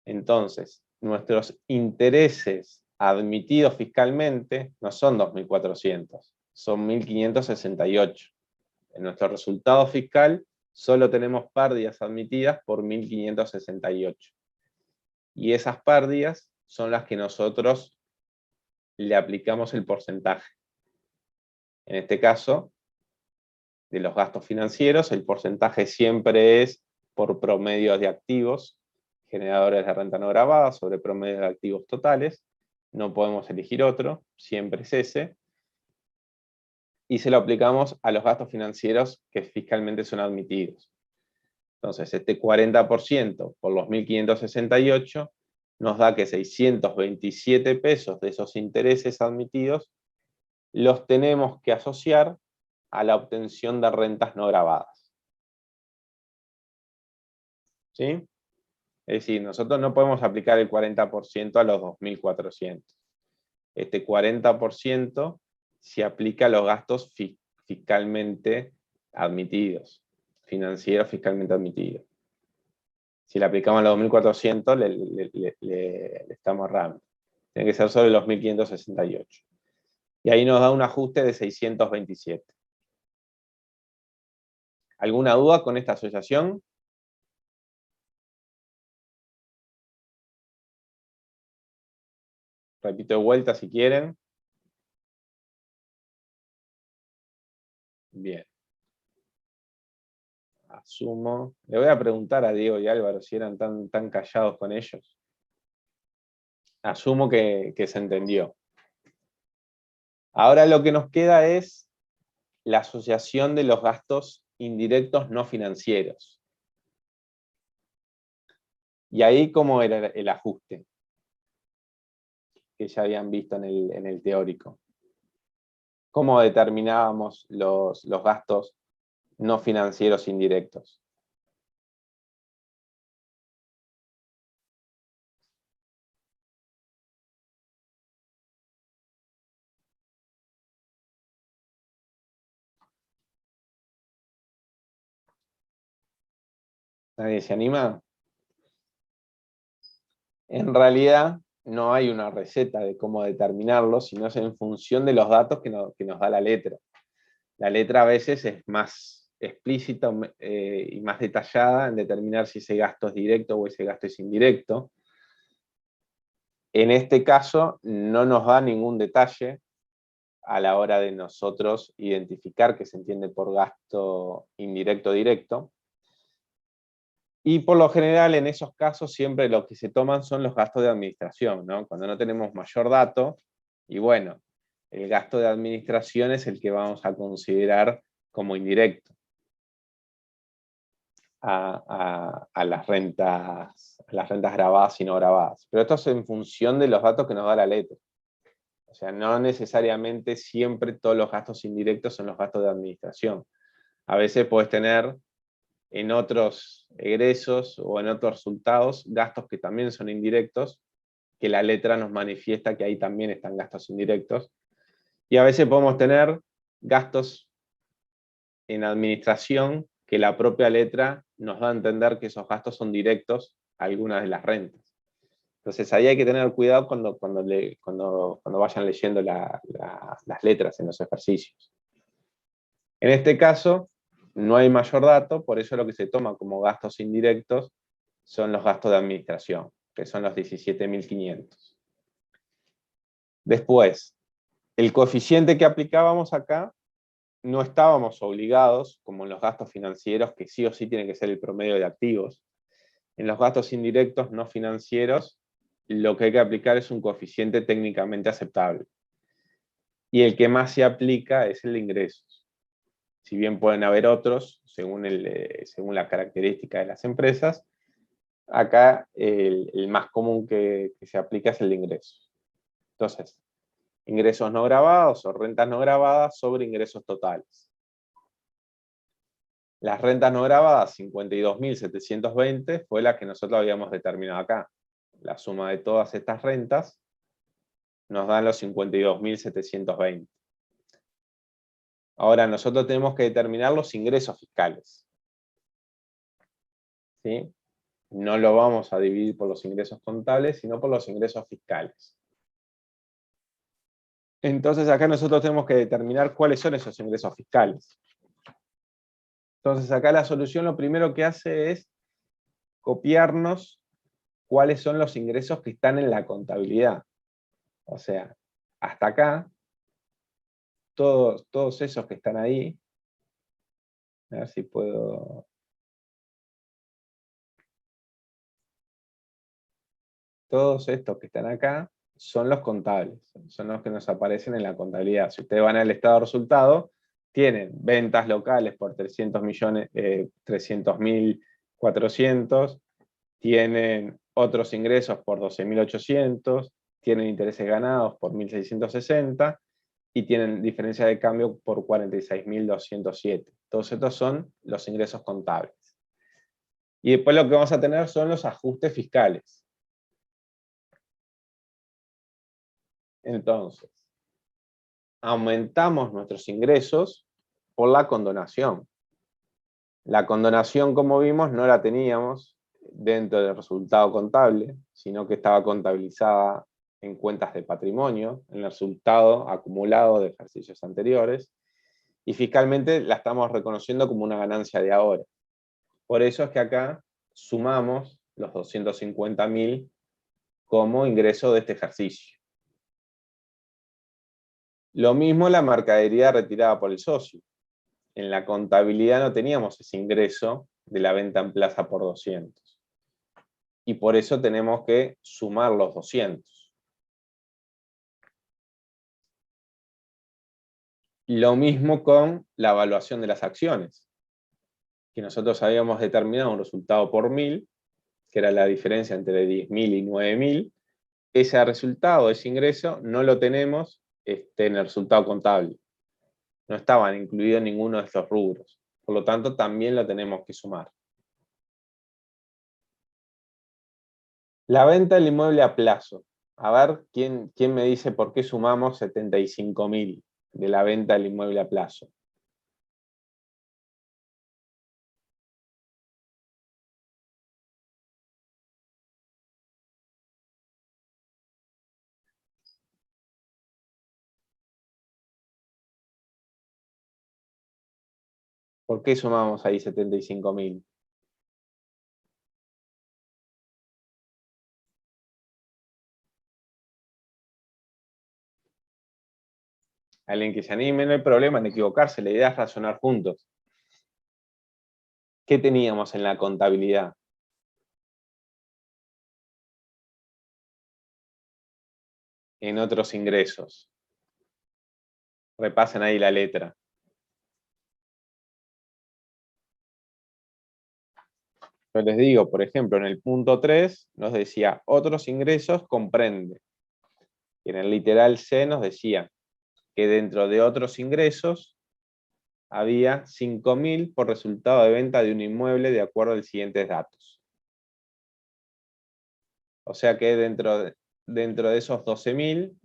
Entonces, nuestros intereses admitidos fiscalmente no son 2.400, son 1.568. En nuestro resultado fiscal solo tenemos pérdidas admitidas por 1.568. Y esas pérdidas son las que nosotros le aplicamos el porcentaje. En este caso, de los gastos financieros, el porcentaje siempre es por promedios de activos, generadores de renta no grabada, sobre promedios de activos totales. No podemos elegir otro, siempre es ese. Y se lo aplicamos a los gastos financieros que fiscalmente son admitidos. Entonces, este 40% por los 1.568 nos da que 627 pesos de esos intereses admitidos los tenemos que asociar a la obtención de rentas no gravadas. ¿Sí? Es decir, nosotros no podemos aplicar el 40% a los 2.400. Este 40% se aplica a los gastos fiscalmente admitidos, financieros fiscalmente admitidos. Si le aplicamos a los 2.400, le estamos errando. Tiene que ser sobre los 1.568. Y ahí nos da un ajuste de 627. ¿Alguna duda con esta asociación? Repito de vuelta si quieren. Bien. Asumo. Le voy a preguntar a Diego y Álvaro si eran tan callados con ellos. Asumo que se entendió. Ahora lo que nos queda es la asociación de los gastos indirectos no financieros. Y ahí, ¿cómo era el ajuste? Que ya habían visto en el teórico. ¿Cómo determinábamos los gastos no financieros indirectos? ¿Nadie se anima? En realidad no hay una receta de cómo determinarlo, sino es en función de los datos que nos da la letra. La letra a veces es más explícita y más detallada en determinar si ese gasto es directo o ese gasto es indirecto. En este caso no nos da ningún detalle a la hora de nosotros identificar qué se entiende por gasto indirecto o directo. Y por lo general en esos casos siempre lo que se toman son los gastos de administración, ¿no? Cuando no tenemos mayor dato, y bueno, el gasto de administración es el que vamos a considerar como indirecto a las rentas grabadas y no grabadas. Pero esto es en función de los datos que nos da la letra. O sea, no necesariamente siempre todos los gastos indirectos son los gastos de administración. A veces puedes tener en otros egresos o en otros resultados gastos que también son indirectos, que la letra nos manifiesta que ahí también están gastos indirectos. Y a veces podemos tener gastos en administración que la propia letra nos da a entender que esos gastos son directos a algunas de las rentas. Entonces ahí hay que tener cuidado cuando vayan leyendo las letras en los ejercicios. En este caso, no hay mayor dato, por eso lo que se toma como gastos indirectos son los gastos de administración, que son los 17.500. Después, el coeficiente que aplicábamos acá, no estábamos obligados, como en los gastos financieros, que sí o sí tiene que ser el promedio de activos. En los gastos indirectos no financieros, lo que hay que aplicar es un coeficiente técnicamente aceptable. Y el que más se aplica es el de ingresos. Si bien pueden haber otros, según la característica de las empresas, acá el más común que se aplica es el de ingresos. Entonces, ingresos no grabados o rentas no grabadas sobre ingresos totales. Las rentas no grabadas, 52.720, fue la que nosotros habíamos determinado acá. La suma de todas estas rentas nos dan los 52.720. Ahora nosotros tenemos que determinar los ingresos fiscales. ¿Sí? No lo vamos a dividir por los ingresos contables, sino por los ingresos fiscales. Entonces acá nosotros tenemos que determinar cuáles son esos ingresos fiscales. Entonces acá la solución lo primero que hace es copiarnos cuáles son los ingresos que están en la contabilidad. O sea, hasta acá, todos esos que están ahí, a ver si puedo... Todos estos que están acá son los contables, son los que nos aparecen en la contabilidad. Si ustedes van al estado de resultado, tienen ventas locales por 300.400, tienen otros ingresos por 12.800, tienen intereses ganados por 1.660 y tienen diferencia de cambio por 46.207. Todos estos son los ingresos contables. Y después lo que vamos a tener son los ajustes fiscales. Entonces, aumentamos nuestros ingresos por la condonación. La condonación, como vimos, no la teníamos dentro del resultado contable, sino que estaba contabilizada en cuentas de patrimonio, en el resultado acumulado de ejercicios anteriores, y fiscalmente la estamos reconociendo como una ganancia de ahora. Por eso es que acá sumamos los 250.000 como ingreso de este ejercicio. Lo mismo la mercadería retirada por el socio. En la contabilidad no teníamos ese ingreso de la venta en plaza por 200. Y por eso tenemos que sumar los 200. Lo mismo con la evaluación de las acciones, que nosotros habíamos determinado un resultado por 1.000, que era la diferencia entre 10.000 y 9.000. Ese resultado, ese ingreso, no lo tenemos en el resultado contable. No estaban incluidos ninguno de estos rubros. Por lo tanto, también lo tenemos que sumar. La venta del inmueble a plazo. A ver, ¿quién me dice por qué sumamos 75.000 de la venta del inmueble a plazo? ¿Por qué sumamos ahí 75.000? Alguien que se anime, no hay problema en equivocarse, la idea es razonar juntos. ¿Qué teníamos en la contabilidad? En otros ingresos. Repasen ahí la letra. Yo les digo, por ejemplo, en el punto 3 nos decía, otros ingresos comprende. Y en el literal C nos decía que dentro de otros ingresos había 5.000 por resultado de venta de un inmueble de acuerdo a los siguientes datos. O sea que dentro de esos 12.000,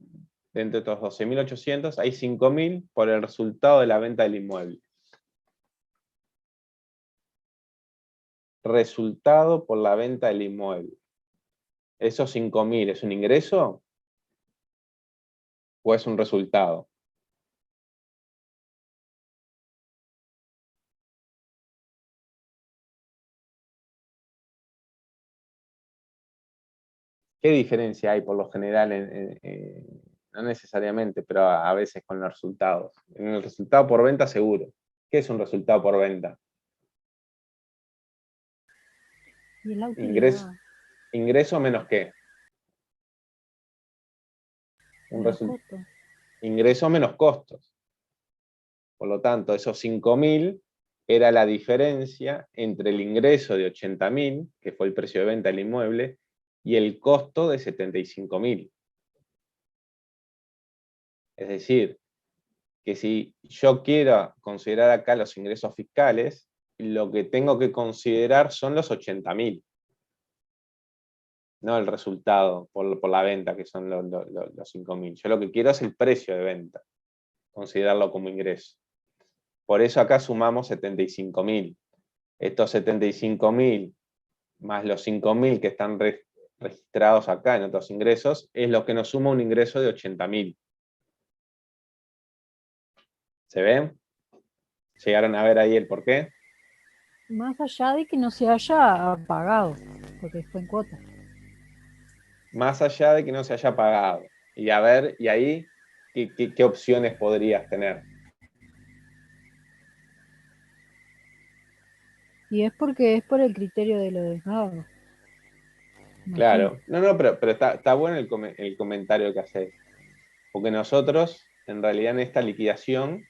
dentro de estos 12.800, hay 5.000 por el resultado de la venta del inmueble. Resultado por la venta del inmueble. ¿Esos 5.000 es un ingreso o es un resultado? ¿Qué diferencia hay por lo general, no necesariamente, pero a veces con los resultados? En el resultado por venta seguro. ¿Qué es un resultado por venta? Y la Ingreso, utilidad, ingreso menos qué. menos costo. Ingreso menos costos. Por lo tanto, esos 5.000 era la diferencia entre el ingreso de 80.000, que fue el precio de venta del inmueble, y el costo de 75.000. Es decir, que si yo quiero considerar acá los ingresos fiscales, lo que tengo que considerar son los 80.000, no el resultado por la venta, que son los 5.000. Yo lo que quiero es el precio de venta, considerarlo como ingreso. Por eso acá sumamos 75.000. Estos 75.000 más los 5.000 que están registrados acá en otros ingresos, es lo que nos suma un ingreso de 80.000. ¿Se ven? ¿Llegaron a ver ahí el porqué? Más allá de que no se haya pagado, porque fue en cuota. Más allá de que no se haya pagado. Y a ver, y ahí, ¿qué opciones podrías tener? Y es porque es por el criterio de lo desnado. Claro. No, pero está bueno el comentario que haces. Porque nosotros, en realidad, en esta liquidación,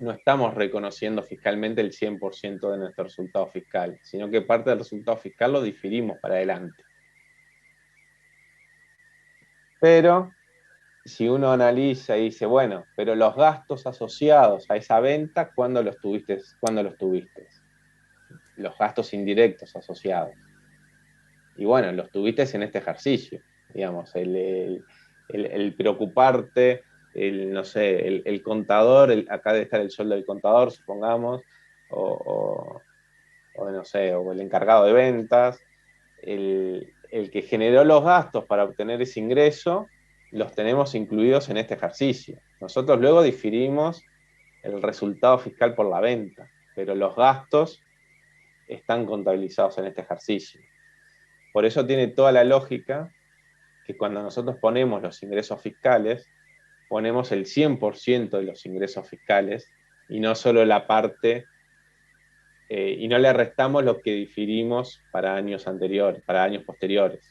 no estamos reconociendo fiscalmente el 100% de nuestro resultado fiscal, sino que parte del resultado fiscal lo diferimos para adelante. Pero si uno analiza y dice, bueno, pero los gastos asociados a esa venta, ¿cuándo los tuviste? ¿Cuándo los tuviste? Los gastos indirectos asociados. Y bueno, los tuviste en este ejercicio, digamos, el preocuparte, no sé, el contador, acá debe estar el sueldo del contador, supongamos, o no sé, o el encargado de ventas, el que generó los gastos para obtener ese ingreso, los tenemos incluidos en este ejercicio. Nosotros luego diferimos el resultado fiscal por la venta, pero los gastos están contabilizados en este ejercicio. Por eso tiene toda la lógica que cuando nosotros ponemos los ingresos fiscales, ponemos el 100% de los ingresos fiscales y no solo la parte, y no le restamos lo que diferimos para años anteriores, para años posteriores.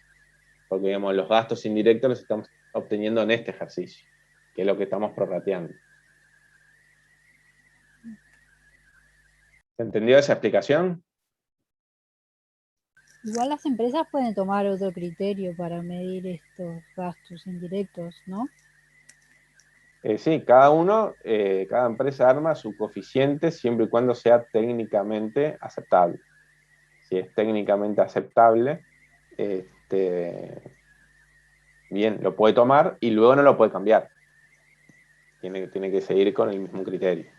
Porque digamos, los gastos indirectos los estamos obteniendo en este ejercicio, que es lo que estamos prorrateando. ¿Se entendió esa explicación? Igual las empresas pueden tomar otro criterio para medir estos gastos indirectos, ¿no? Sí, cada empresa arma su coeficiente siempre y cuando sea técnicamente aceptable. Si es técnicamente aceptable, bien, lo puede tomar y luego no lo puede cambiar. Tiene que seguir con el mismo criterio.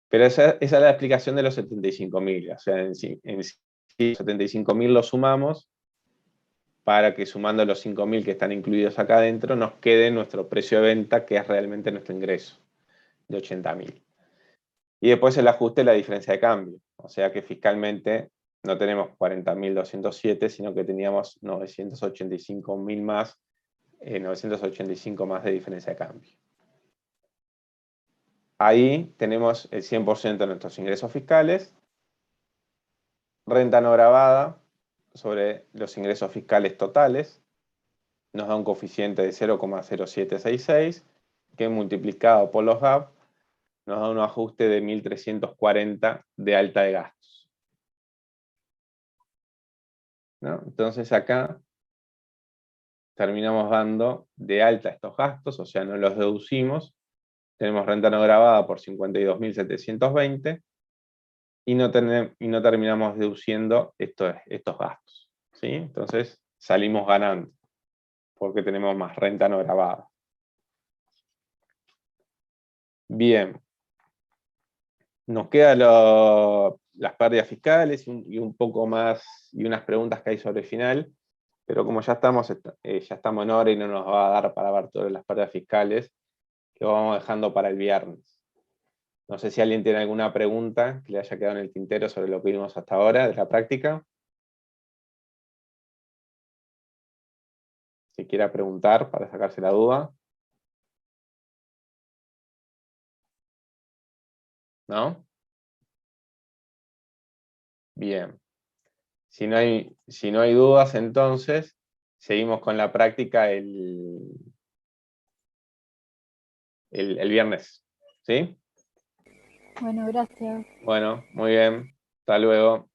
Pero esa es la explicación de los 75.000. O sea, en sí 75.000 lo sumamos para que sumando los 5.000 que están incluidos acá adentro, nos quede nuestro precio de venta, que es realmente nuestro ingreso, de 80.000. Y después el ajuste de la diferencia de cambio. O sea que fiscalmente no tenemos 40.207, sino que teníamos 985.000 más, 985 más de diferencia de cambio. Ahí tenemos el 100% de nuestros ingresos fiscales, renta no gravada sobre los ingresos fiscales totales, nos da un coeficiente de 0,0766, que multiplicado por los GAP, nos da un ajuste de 1.340 de alta de gastos, ¿no? Entonces acá terminamos dando de alta estos gastos, o sea, no los deducimos. Tenemos renta no gravada por 52.720 y no terminamos deduciendo estos gastos, ¿sí? Entonces salimos ganando porque tenemos más renta no gravada. Bien. Nos quedan las pérdidas fiscales y un poco más, y unas preguntas que hay sobre el final, pero como ya estamos en hora y no nos va a dar para ver todas las pérdidas fiscales, lo vamos dejando para el viernes. No sé si alguien tiene alguna pregunta que le haya quedado en el tintero sobre lo que vimos hasta ahora de la práctica. Si quiera preguntar para sacarse la duda. ¿No? Bien. Si no hay dudas, entonces, seguimos con la práctica el viernes. ¿Sí? Bueno, gracias. Bueno, muy bien. Hasta luego.